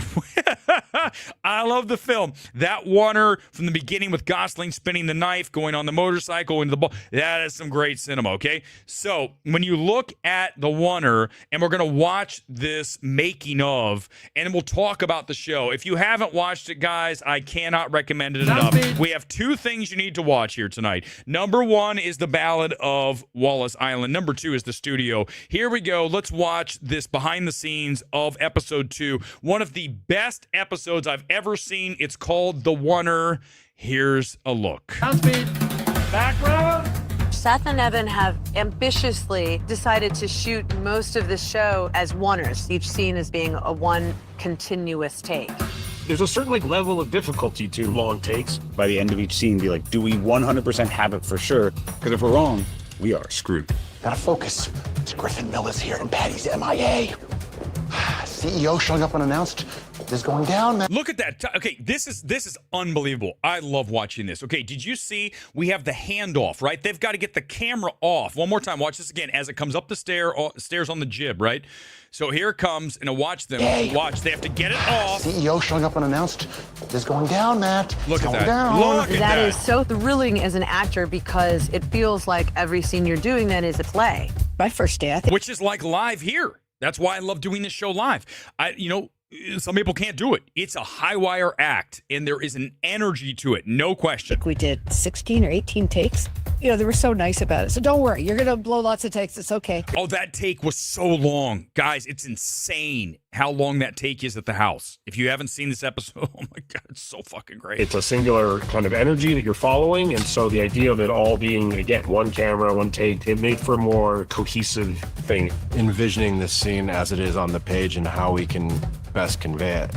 S1: I love the film. That oneer from the beginning with Gosling spinning the knife, going on the motorcycle into the ball. That is some great cinema, okay? So when you look at the oneer, and we're going to watch this making of, and we'll talk about the show. If you haven't watched it, guys, I cannot recommend it enough. We have two things you need to watch here tonight. Number one is the Ballad of Wallace Island. Number two is the studio. Here we go. Let's watch this behind the scenes of episode 2. One of the best episodes I've ever seen. It's called The Oneer. Here's a look.
S4: Background.
S5: Seth and Evan have ambitiously decided to shoot most of the show as oneers, each scene as being a one continuous take.
S4: There's a certain level of difficulty to long takes.
S6: By the end of each scene, be like, do we 100% have it for sure? Because if we're wrong, we are screwed.
S7: Gotta focus. Griffin Miller's here and Patty's MIA. CEO showing up unannounced. This is going down, man.
S1: Look at that. Okay, this is unbelievable. I love watching this. Okay, did you see we have the handoff, right? They've got to get the camera off. One more time. Watch this again as it comes up the stairs on the jib, right? So here it comes, and watch them.
S7: Hey.
S1: Watch. They have to get it off.
S7: CEO showing up unannounced. This is going down, Matt.
S1: Look at that.
S7: Down.
S1: Look at
S5: That
S1: that.
S5: is so thrilling as an actor because it feels like every scene you're doing then is a play.
S8: My first day, I think.
S1: Which is like live here. That's why I love doing this show live. Some people can't do it. It's a high wire act, and there is an energy to it, no question.
S8: We did 16 or 18 takes. They were so nice about it. So don't worry, you're going to blow lots of takes. It's okay.
S1: Oh, that take was so long. Guys, it's insane how long that take is at the house. If you haven't seen this episode, oh my God, it's so fucking great.
S4: It's a singular kind of energy that you're following, and so the idea of it all being, again, one camera, one take, it made for a more cohesive thing.
S9: Envisioning this scene as it is on the page and how we can best convey it.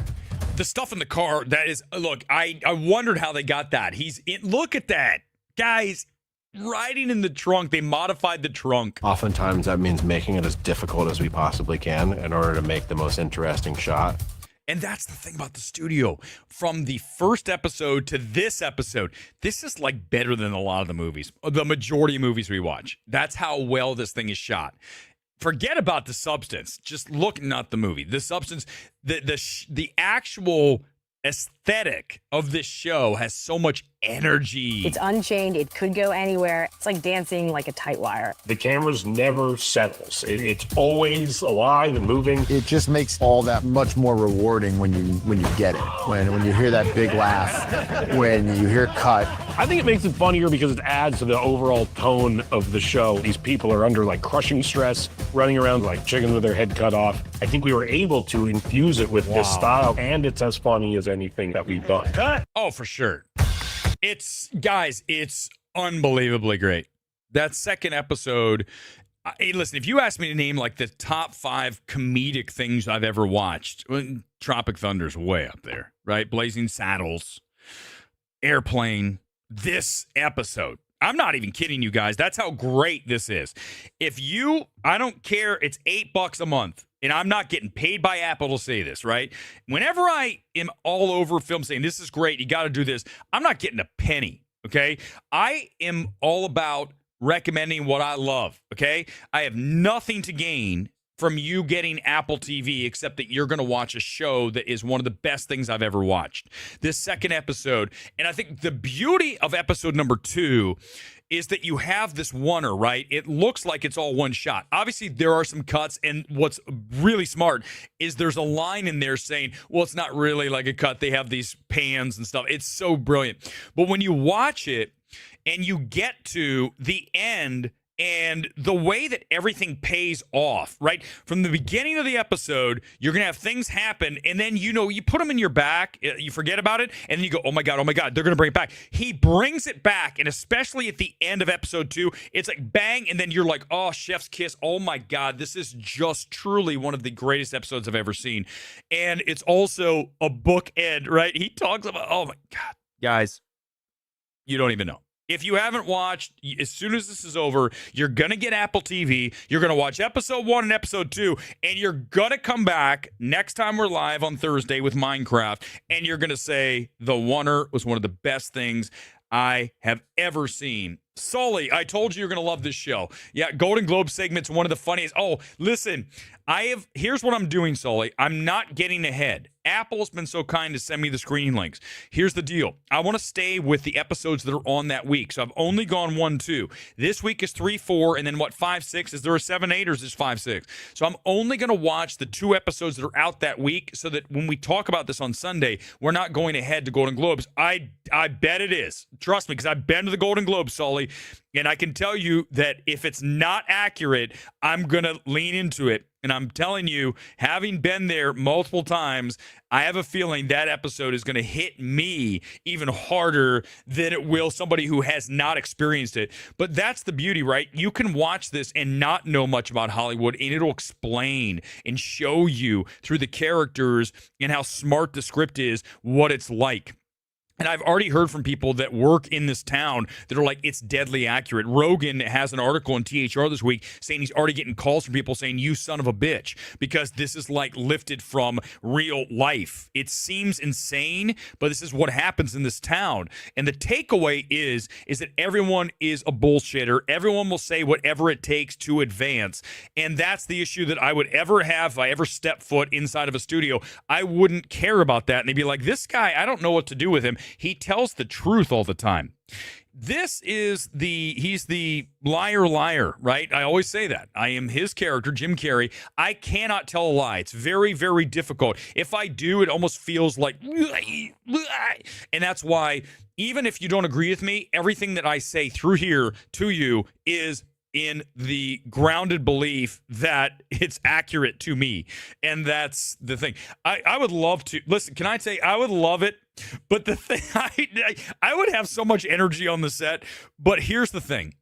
S1: The stuff in the car, that is, look, I wondered how they got that. Look at that. Guys, riding in the trunk, they modified the trunk.
S9: Oftentimes that means making it as difficult as we possibly can in order to make the most interesting shot.
S1: And that's the thing about the studio. From the first episode to this episode, this is like better than a lot of the movies, the majority of movies we watch. That's how well this thing is shot. Forget about the substance. Just look, not the movie. The substance, the actual aesthetic of this show has so much energy.
S10: It's unchained. It could go anywhere. It's like dancing like a tight wire.
S4: The cameras never settles. It's always alive and moving.
S11: It just makes all that much more rewarding when you get it. When you hear that big laugh, when you hear cut.
S4: I think it makes it funnier because it adds to the overall tone of the show. These people are under crushing stress, running around like chickens with their head cut off. I think we were able to infuse it with this style, and it's as funny as anything that we've done.
S1: Oh, for sure. It's unbelievably great. That second episode, hey, listen, if you ask me to name the top 5 comedic things I've ever watched, Tropic Thunder's way up there, right? Blazing Saddles, Airplane, this episode. I'm not even kidding you guys. That's how great this is. I don't care, it's $8 a month. And I'm not getting paid by Apple to say this, right? Whenever I am all over film saying, this is great, you got to do this, I'm not getting a penny, okay? I am all about recommending what I love, okay? I have nothing to gain from you getting Apple TV except that you're going to watch a show that is one of the best things I've ever watched. This second episode, and I think the beauty of episode number 2 is that you have this oneer, right? It looks like it's all one shot. Obviously, there are some cuts, and what's really smart is there's a line in there saying, well, it's not really like a cut. They have these pans and stuff. It's so brilliant. But when you watch it and you get to the end, and the way that everything pays off, right? From the beginning of the episode, you're going to have things happen, and then, you put them in your back, you forget about it, and then you go, oh my God, they're going to bring it back. He brings it back, and especially at the end of episode 2, it's like bang, and then you're like, oh, chef's kiss, oh my God, this is just truly one of the greatest episodes I've ever seen. And it's also a bookend, right? He talks about, oh my God, guys, you don't even know. If you haven't watched, as soon as this is over, you're going to get Apple TV. You're going to watch episode 1 and episode 2, and you're going to come back next time we're live on Thursday with Minecraft, and you're going to say, The Oner was one of the best things I have ever seen. Sully, I told you you're going to love this show. Yeah, Golden Globe segment's one of the funniest. Oh, listen, here's what I'm doing, Sully. I'm not getting ahead. Apple's been so kind to send me the screening links. Here's the deal. I want to stay with the episodes that are on that week. So I've only gone 1, 2. This week is 3, 4, and then 5, 6? Is there a 7, 8, or is this 5, 6? So I'm only going to watch the 2 episodes that are out that week so that when we talk about this on Sunday, we're not going ahead to Golden Globes. I bet it is. Trust me, because I've been to the Golden Globes, Sully, and I can tell you that if it's not accurate, I'm going to lean into it. And I'm telling you, having been there multiple times, I have a feeling that episode is going to hit me even harder than it will somebody who has not experienced it. But that's the beauty, right? You can watch this and not know much about Hollywood, and it'll explain and show you through the characters and how smart the script is what it's like. And I've already heard from people that work in this town that are like, it's deadly accurate. Rogan has an article in THR this week saying he's already getting calls from people saying, you son of a bitch, because this is like lifted from real life. It seems insane, but this is what happens in this town. And the takeaway is that everyone is a bullshitter. Everyone will say whatever it takes to advance. And that's the issue that I would ever have if I ever step foot inside of a studio. I wouldn't care about that. And they'd be like, this guy, I don't know what to do with him. He tells the truth all the time. He's the liar, right? I always say that. I am his character, Jim Carrey. I cannot tell a lie. It's very, very difficult. If I do, it almost feels like, and that's why even if you don't agree with me, everything that I say through here to you is in the grounded belief that it's accurate to me. And that's the thing. I would love to, listen, can I say, I would love it, but the thing, I would have so much energy on the set, but here's the thing,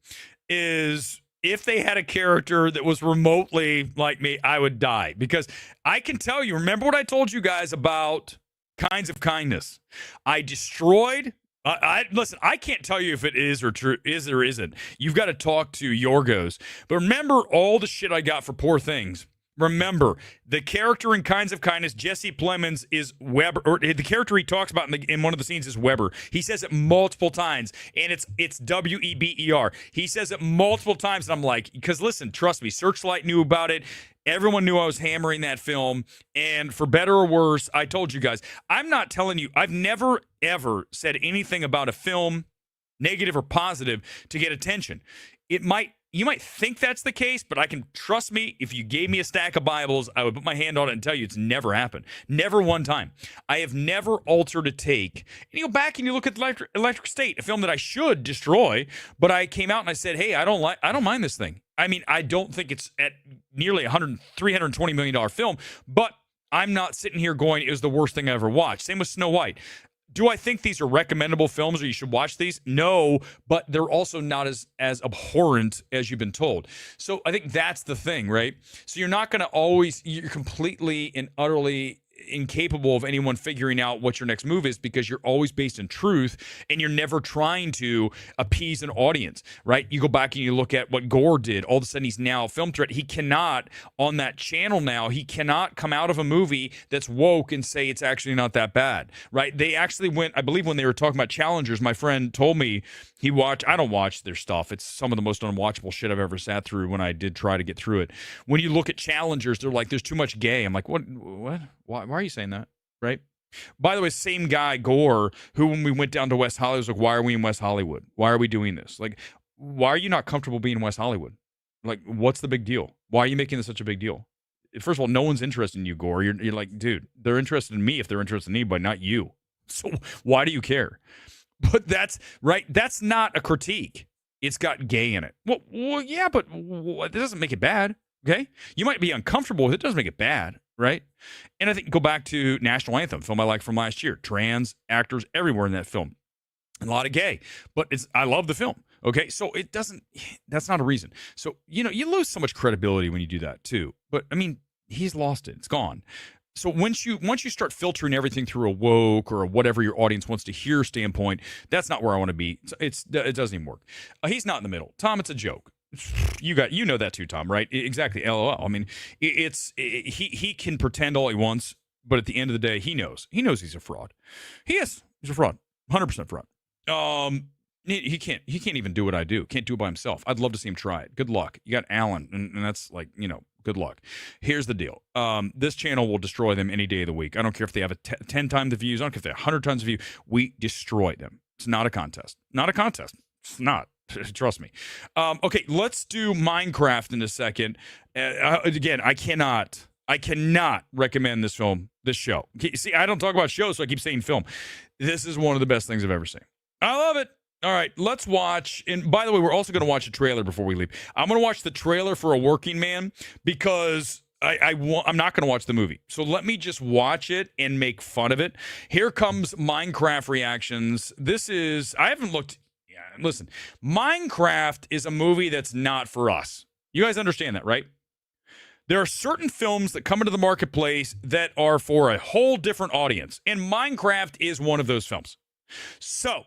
S1: is if they had a character that was remotely like me, I would die. Because I can tell you, remember what I told you guys about Kinds of Kindness? I destroyed... listen, I can't tell you if it is or true, is or isn't. You've got to talk to Yorgos. But remember all the shit I got for Poor Things. Remember, the character in Kinds of Kindness, Jesse Plemons, is Weber, or the character he talks about in one of the scenes is Weber. He says it multiple times, and it's W-E-B-E-R. He says it multiple times, and I'm like, because listen, trust me, Searchlight knew about it. Everyone knew I was hammering that film, and for better or worse, I told you guys, I'm not telling you, I've never, ever said anything about a film, negative or positive, to get attention. You might think that's the case, but I can trust me, if you gave me a stack of Bibles, I would put my hand on it and tell you it's never happened. Never one time. I have never altered a take. And you go back and you look at Electric State, a film that I should destroy, but I came out and I said, hey, I don't mind this thing. I mean, I don't think it's at nearly $320 million film, but I'm not sitting here going, it was the worst thing I ever watched. Same with Snow White. Do I think these are recommendable films or you should watch these? No, but they're also not as abhorrent as you've been told. So I think that's the thing, right? So you're not going to you're completely and utterly incapable of anyone figuring out what your next move is because you're always based in truth and you're never trying to appease an audience, right? You go back and you look at what Gore did. All of a sudden he's now a film threat. He cannot, on that channel now, he cannot come out of a movie that's woke and say it's actually not that bad, right? They actually went, I believe when they were talking about Challengers, my friend told me I don't watch their stuff. It's some of the most unwatchable shit I've ever sat through when I did try to get through it. When you look at Challengers, they're like, there's too much gay. I'm like, what? Why are you saying that? Right? By the way, same guy, Gore, who when we went down to West Hollywood was like, why are we in West Hollywood? Why are we doing this? Like, why are you not comfortable being in West Hollywood? Like, what's the big deal? Why are you making this such a big deal? First of all, no one's interested in you, Gore. You're like, dude, they're interested in me if they're interested in me, but not you. So why do you care? But that's right. That's not a critique. It's got gay in it. Well, yeah, but that doesn't make it bad. Okay, you might be uncomfortable with it. It doesn't make it bad, right? And I think go back to National Anthem, film I like from last year. Trans actors everywhere in that film, a lot of gay, but I love the film. Okay, so it doesn't. That's not a reason. So you lose so much credibility when you do that too. But I mean, he's lost it. It's gone. So once you start filtering everything through a woke or a whatever your audience wants to hear standpoint, that's not where I want to be. It doesn't even work. He's not in the middle. Tom, it's a joke. You know that too, Tom, right? Exactly. LOL. I mean, he can pretend all he wants, but at the end of the day, he knows he's a fraud. He's a fraud. 100% fraud. He can't even do what I do. Can't do it by himself. I'd love to see him try it. Good luck. You got Alan, and that's like, good luck. Here's the deal. This channel will destroy them any day of the week. I don't care if they have 10 times the views. I don't care if they have 100 times the view. We destroy them. It's not a contest. Not a contest. It's not. Trust me. Okay, let's do Minecraft in a second. Again, I cannot recommend this show. See, I don't talk about shows, so I keep saying film. This is one of the best things I've ever seen. I love it. All right, let's watch. And by the way, we're also going to watch a trailer before we leave. I'm going to watch the trailer for A Working Man because I'm not going to watch the movie. So let me just watch it and make fun of it. Here comes Minecraft reactions. I haven't looked. Yeah, listen, Minecraft is a movie that's not for us. You guys understand that, right? There are certain films that come into the marketplace that are for a whole different audience, and Minecraft is one of those films. So,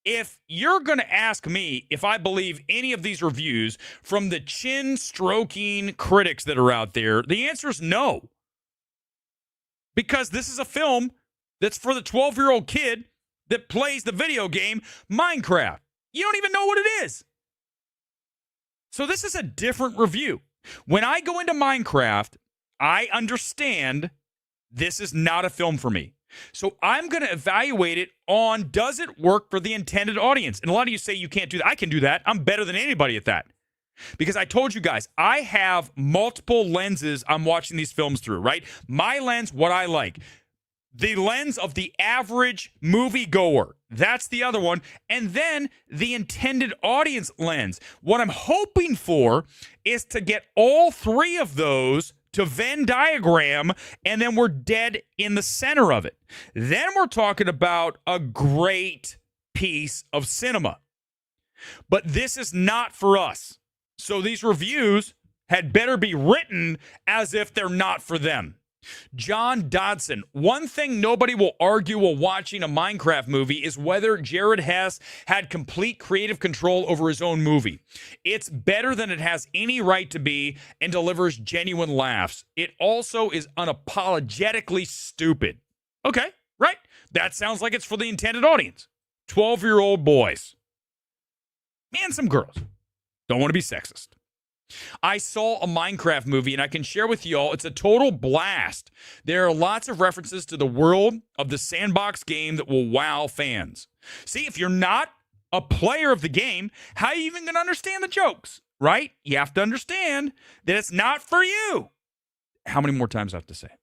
S1: if you're going to ask me if I believe any of these reviews from the chin-stroking critics that are out there, the answer is no. Because this is a film that's for the 12-year-old kid that plays the video game Minecraft. You don't even know what it is. So this is a different review. When I go into Minecraft, I understand this is not a film for me. So I'm going to evaluate it on, does it work for the intended audience? And a lot of you say you can't do that. I can do that. I'm better than anybody at that. Because I told you guys, I have multiple lenses I'm watching these films through, right? My lens, what I like. The lens of the average moviegoer. That's the other one. And then the intended audience lens. What I'm hoping for is to get all three of those to Venn diagram, and then we're dead in the center of it. Then we're talking about a great piece of cinema. But this is not for us. So these reviews had better be written as if they're not for them. John Dodson, one thing nobody will argue while watching a Minecraft movie is whether Jared Hess had complete creative control over his own movie. It's better than it has any right to be and delivers genuine laughs. It also is unapologetically stupid. Okay, right? That sounds like it's for the intended audience. 12-year-old boys. And some girls. Don't want to be sexist. I saw a Minecraft movie, and I can share with y'all, it's a total blast. There are lots of references to the world of the sandbox game that will wow fans. See, if you're not a player of the game, how are you even going to understand the jokes, right? You have to understand that it's not for you. How many more times do I have to say it?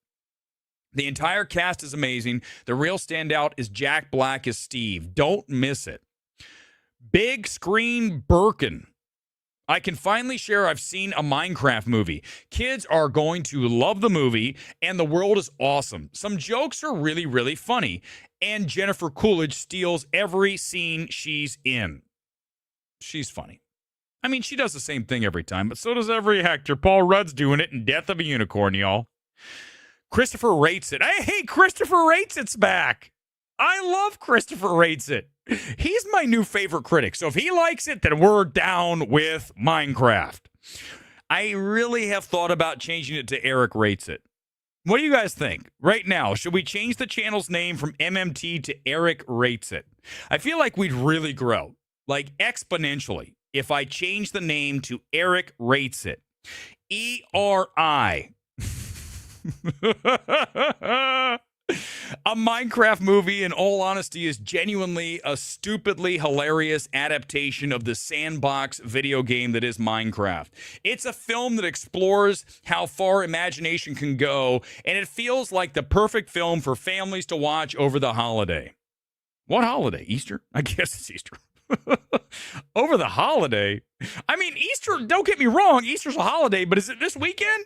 S1: The entire cast is amazing. The real standout is Jack Black as Steve. Don't miss it. Big Screen Birkin. I can finally share I've seen a Minecraft movie. Kids are going to love the movie, and the world is awesome. Some jokes are really, really funny, and Jennifer Coolidge steals every scene she's in. She's funny. I mean, she does the same thing every time, but so does every actor. Paul Rudd's doing it in Death of a Unicorn, y'all. Christopher Rates It. Hey, Christopher Rates It's back. I love Christopher Rates It. He's my new favorite critic. So if he likes it, then we're down with Minecraft. I really have thought about changing it to Erick Rates It. What do you guys think? Right now, should we change the channel's name from MMT to Erick Rates It? I feel like we'd really grow, like exponentially, if I change the name to Erick Rates It. E-R-I. A Minecraft movie, in all honesty, is genuinely a stupidly hilarious adaptation of the sandbox video game that is Minecraft. It's a film that explores how far imagination can go, and it feels like the perfect film for families to watch over the holiday. What holiday? Easter? I guess it's Easter. Over the holiday? I mean, Easter, don't get me wrong, Easter's a holiday, but is it this weekend?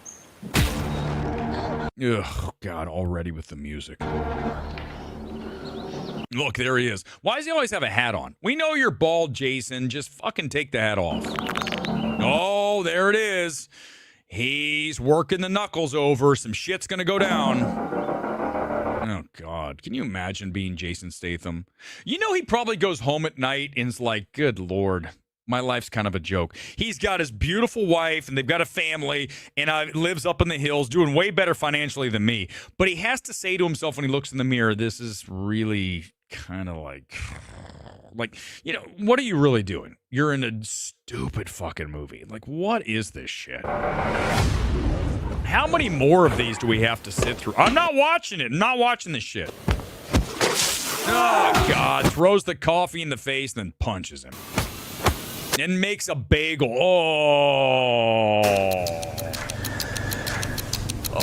S1: Ugh, God, already with the music. Look, there he is. Why does he always have a hat on? We know you're bald, Jason. Just fucking take the hat off. Oh, there it is. He's working the knuckles over. Some shit's gonna go down. Oh, God. Can you imagine being Jason Statham? You know he probably goes home at night and is like, good Lord, my life's kind of a joke. He's got his beautiful wife, and they've got a family, and lives up in the hills, doing way better financially than me. But he has to say to himself when he looks in the mirror, this is really kind of like, you know, what are you really doing? You're in a stupid fucking movie. Like, what is this shit? How many more of these do we have to sit through? I'm not watching it. I'm not watching this shit. Oh, God. Throws the coffee in the face and then punches him. And makes a bagel.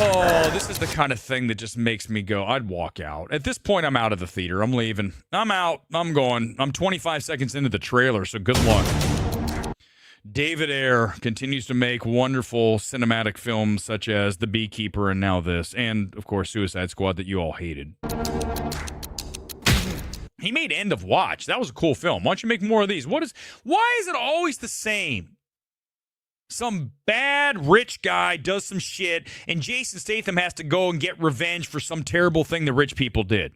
S1: Oh, this is the kind of thing that just makes me go, I'd walk out. At this point, I'm out of the theater. I'm leaving. I'm out. I'm going. I'm 25 seconds into the trailer, so good luck. David Ayer continues to make wonderful cinematic films such as The Beekeeper and now this, and, of course, Suicide Squad that you all hated. He made End of Watch. That was a cool film. Why don't you make more of these? Why is it always the same? Some bad rich guy does some shit, and Jason Statham has to go and get revenge for some terrible thing the rich people did.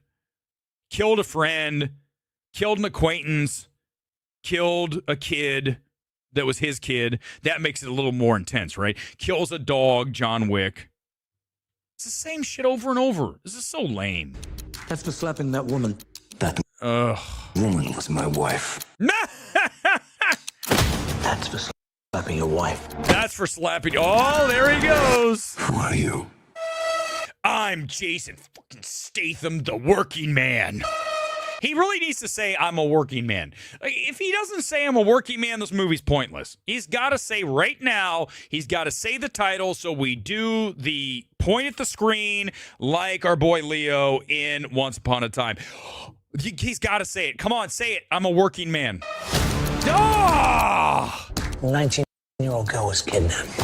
S1: Killed a friend, killed an acquaintance, killed a kid that was his kid. That makes it a little more intense, right? Kills a dog, John Wick. It's the same shit over and over. This is so lame.
S12: That's for slapping that woman. That
S1: woman
S12: was my wife. That's for slapping your wife.
S1: That's for slapping. Oh, there he goes.
S12: Who are you?
S1: I'm Jason fucking Statham, the working man. He really needs to say, I'm a working man. If he doesn't say I'm a working man, this movie's pointless. He's got to say right now, he's got to say the title, so we do the point at the screen like our boy Leo in Once Upon a Time. He's got to say it. Come on, say it. I'm a working man. Ah!
S12: A 19-year-old girl was kidnapped.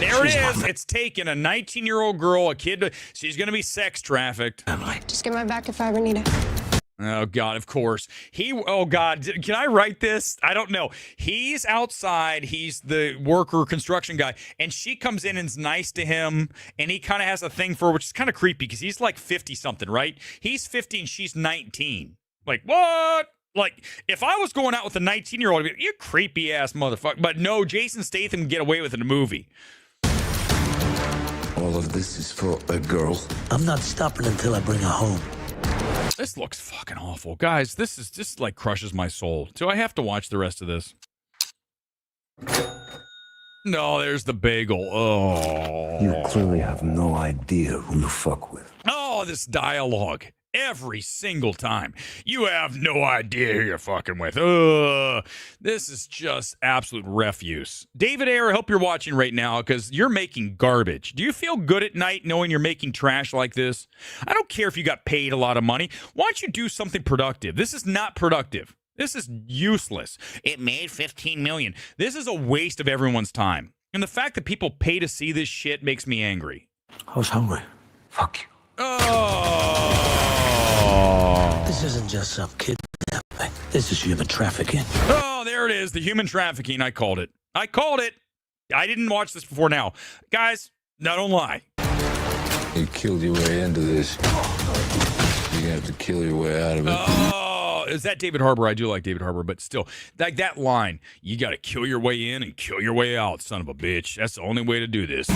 S1: There it is. It's taken a 19-year-old girl, a kid. She's going to be sex trafficked.
S13: Just get my back if I ever need it.
S1: Oh, God, of course. Oh, God, can I write this? I don't know. He's outside. He's the worker, construction guy, and she comes in and is nice to him, and he kind of has a thing for her, which is kind of creepy because he's like 50-something, right? He's 50 and she's 19. Like, what? Like, if I was going out with a 19-year-old, I'd be like, you creepy-ass motherfucker. But no, Jason Statham can get away with it in a movie.
S12: All of this is for a girl. I'm not stopping until I bring her home.
S1: This looks fucking awful. Guys, this is just like crushes my soul. Do I have to watch the rest of this? No, there's the bagel. Oh.
S12: You clearly have no idea who you fuck with.
S1: Oh, this dialogue. Every single time. You have no idea who you're fucking with. This is just absolute refuse. David Ayer, I hope you're watching right now because you're making garbage. Do you feel good at night knowing you're making trash like this? I don't care if you got paid a lot of money. Why don't you do something productive? This is not productive. This is useless. It made $15 million. This is a waste of everyone's time. And the fact that people pay to see this shit makes me angry.
S12: I was hungry. Fuck you.
S1: Oh.
S12: This isn't just some kidnapping. This is human trafficking.
S1: Oh, there it is. The human trafficking. I called it. I called it. I didn't watch this before now. Guys, no, don't lie.
S14: You killed your way into this. You're gonna have to kill your way out of it.
S1: Oh, is that David Harbour? I do like David Harbour, but still, like that line, you got to kill your way in and kill your way out, son of a bitch. That's the only way to do this.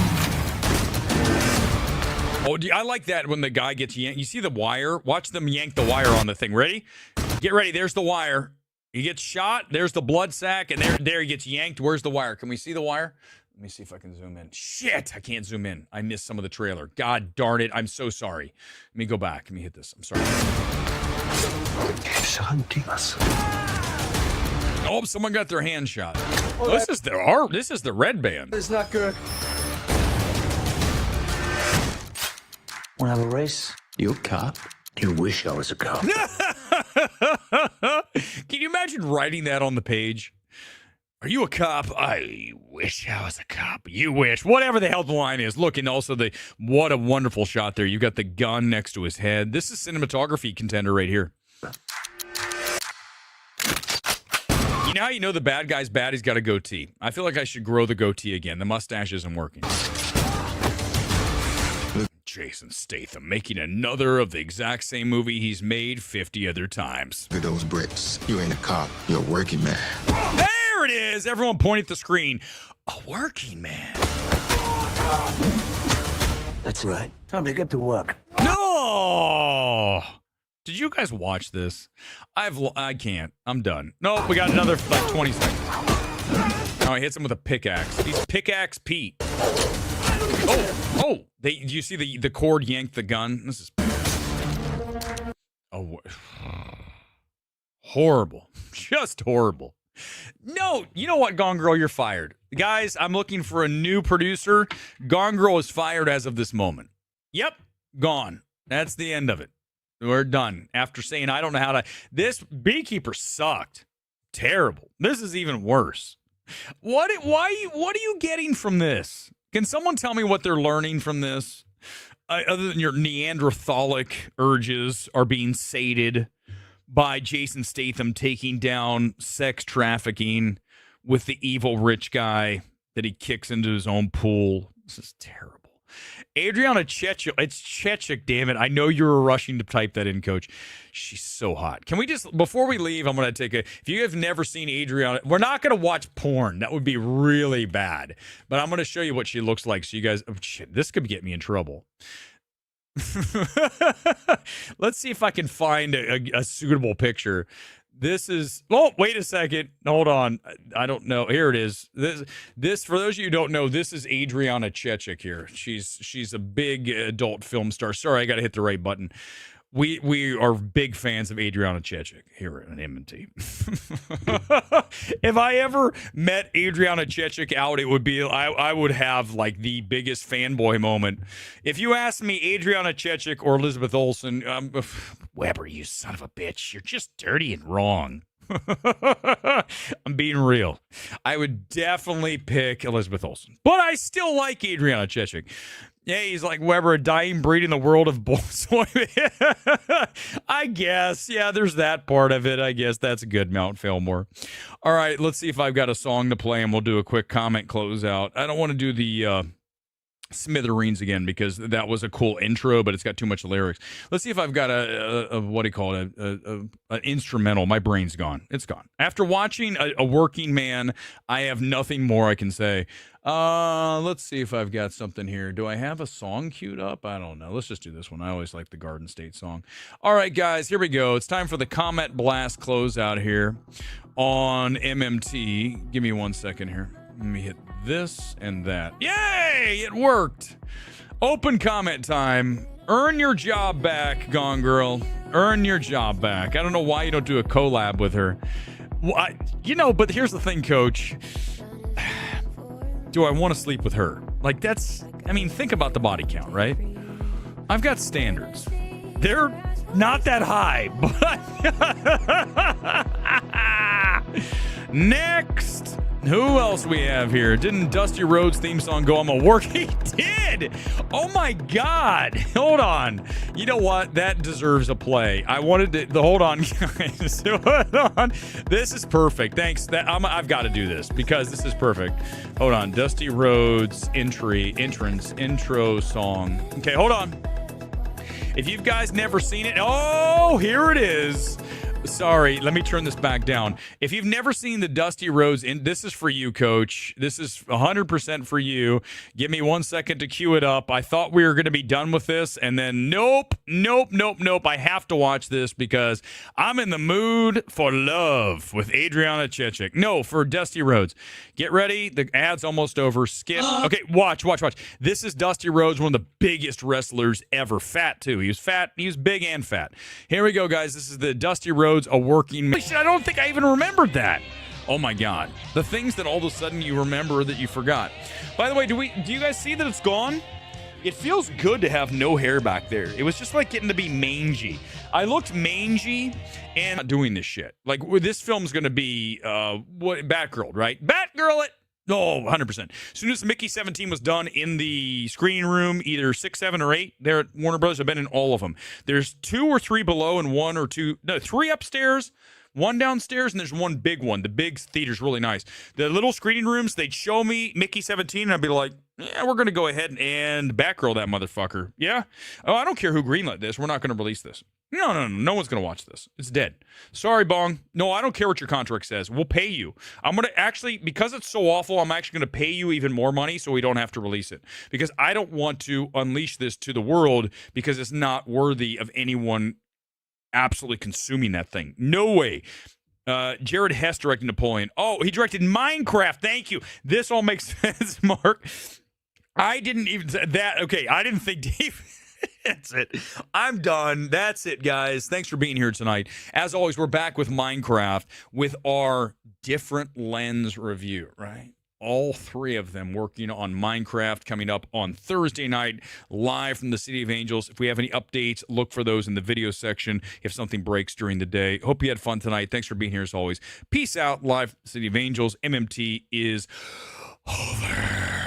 S1: Oh, I like that when the guy gets yanked. You see the wire? Watch them yank the wire on the thing. Ready? Get ready. There's the wire. He gets shot. There's the blood sac, and there he gets yanked. Where's the wire? Can we see the wire? Let me see if I can zoom in. Shit, I can't zoom in. I missed some of the trailer. God darn it. I'm so sorry. Let me go back. Let me hit this. I'm sorry. Oh, someone got their hand shot. Oh, this is the red band.
S12: It's not good. Want to have a race? You a cop? You wish I was a cop.
S1: Can you imagine writing that on the page? Are you a cop? I wish I was a cop. You wish. Whatever the hell the line is. Look, and also what a wonderful shot there. You got the gun next to his head. This is cinematography contender right here. You know how you know the bad guy's bad? He's got a goatee. I feel like I should grow the goatee again. The mustache isn't working. Jason Statham making another of the exact same movie he's made 50 other times.
S15: Look at those bricks. You ain't a cop. You're a working man.
S1: There it is. Everyone point at the screen. A working man.
S12: That's right. Time to get to work.
S1: No! Did you guys watch this? I can't. I'm done. No, we got another like 20 seconds. Oh, he hits him with a pickaxe. He's Pickaxe Pete. Oh! Do you see the cord yank the gun? This is horrible. Just horrible. No, you know what, Gone Girl, you're fired. Guys, I'm looking for a new producer. Gone Girl is fired as of this moment. Yep, gone. That's the end of it. We're done. After saying I don't know how to... This beekeeper sucked. Terrible. This is even worse. What are you getting from this? Can someone tell me what they're learning from this? Other than your Neanderthalic urges are being sated by Jason Statham taking down sex trafficking with the evil rich guy that he kicks into his own pool. This is terrible. Adriana Chechik, it's Chechik, damn it. I know you were rushing to type that in, Coach. She's so hot. Can we just, before we leave, I'm going to take if you have never seen Adriana, we're not going to watch porn. That would be really bad. But I'm going to show you what she looks like so you guys, oh, shit, this could get me in trouble. Let's see if I can find a suitable picture. This is, oh, wait a second. Hold on. I don't know. Here it is. This for those of you who don't know, this is Adriana Chechik here. She's a big adult film star. Sorry, I got to hit the right button. We are big fans of Adriana Chechik here at MMT. If I ever met Adriana Chechik out, it would be I would have like the biggest fanboy moment. If you asked me Adriana Chechik or Elizabeth Olsen, Weber, you son of a bitch, you're just dirty and wrong. I'm being real. I would definitely pick Elizabeth Olsen, but I still like Adriana Chechik. Yeah, he's like Weber, a dying breed in the world of boys. I guess. Yeah, there's that part of it. I guess that's a good Mount Fillmore. All right, let's see if I've got a song to play, and we'll do a quick comment closeout. I don't want to do the Smithereens again because that was a cool intro, but it's got too much lyrics. Let's see if I've got a what do you call it? An instrumental. My brain's gone. It's gone. After watching a working man, I have nothing more I can say. Let's see if I've got something here. Do I have a song queued up? I don't know. Let's just do this one. I always like the Garden State song. All right, guys, here we go. It's time for the Comment Blast closeout here on MMT. Give me 1 second here. Let me hit this and that. Yay! It worked. Open comment time. Earn your job back, Gone Girl. Earn your job back. I don't know why you don't do a collab with her. But here's the thing, Coach. Do I want to sleep with her? Like, think about the body count, right? I've got standards. They're not that high, but... Next! Who else we have here? Didn't Dusty Rhodes' theme song go on my work? He did! Oh my God! Hold on. You know what? That deserves a play. I wanted to... Hold on, guys. Hold on. This is perfect. Thanks. I've got to do this because this is perfect. Hold on. Dusty Rhodes' intro song. Okay, hold on. If you guys never seen it... Oh, here it is. Sorry, let me turn this back down. If you've never seen the Dusty Rhodes, this is for you, Coach. This is 100% for you. Give me 1 second to cue it up. I thought we were going to be done with this, and then nope. I have to watch this because I'm in the mood for love with Adriana Chechik. No, for Dusty Rhodes. Get ready. The ad's almost over. Skip. Okay, watch. This is Dusty Rhodes, one of the biggest wrestlers ever. Fat, too. He was fat. He was big and fat. Here we go, guys. This is the Dusty Rhodes, a working man. I don't think I even remembered that. Oh my God. The things that all of a sudden you remember that you forgot. By the way, do you guys see that it's gone? It feels good to have no hair back there. It was just like getting to be mangy. I looked mangy and not doing this shit. Like, this film's going to be Batgirl, right? Batgirl it. Oh, 100%. As soon as Mickey 17 was done in the screening room, either 6, 7, or 8, there at Warner Brothers, I've been in all of them. There's 2 or 3 below and 1 or 2, no, 3 upstairs, 1 downstairs, and there's 1 big one. The big theater's really nice. The little screening rooms, they'd show me Mickey 17, and I'd be like, yeah, we're going to go ahead and Batgirl that motherfucker. Yeah? Oh, I don't care who greenlit this. We're not going to release this. No one's going to watch this. It's dead. Sorry, Bong. No, I don't care what your contract says. We'll pay you. I'm going to actually, because it's so awful, I'm actually going to pay you even more money so we don't have to release it. Because I don't want to unleash this to the world because it's not worthy of anyone absolutely consuming that thing. No way. Jared Hess directed Napoleon. Oh, he directed Minecraft. Thank you. This all makes sense, Mark. I didn't even that. Okay, I didn't think Dave. That's it. I'm done. That's it, guys. Thanks for being here tonight. As always, we're back with Minecraft with our different lens review, right? All 3 of them working on Minecraft coming up on Thursday night, live from the City of Angels. If we have any updates, look for those in the video section if something breaks during the day. Hope you had fun tonight. Thanks for being here as always. Peace out, live City of Angels. MMT is over.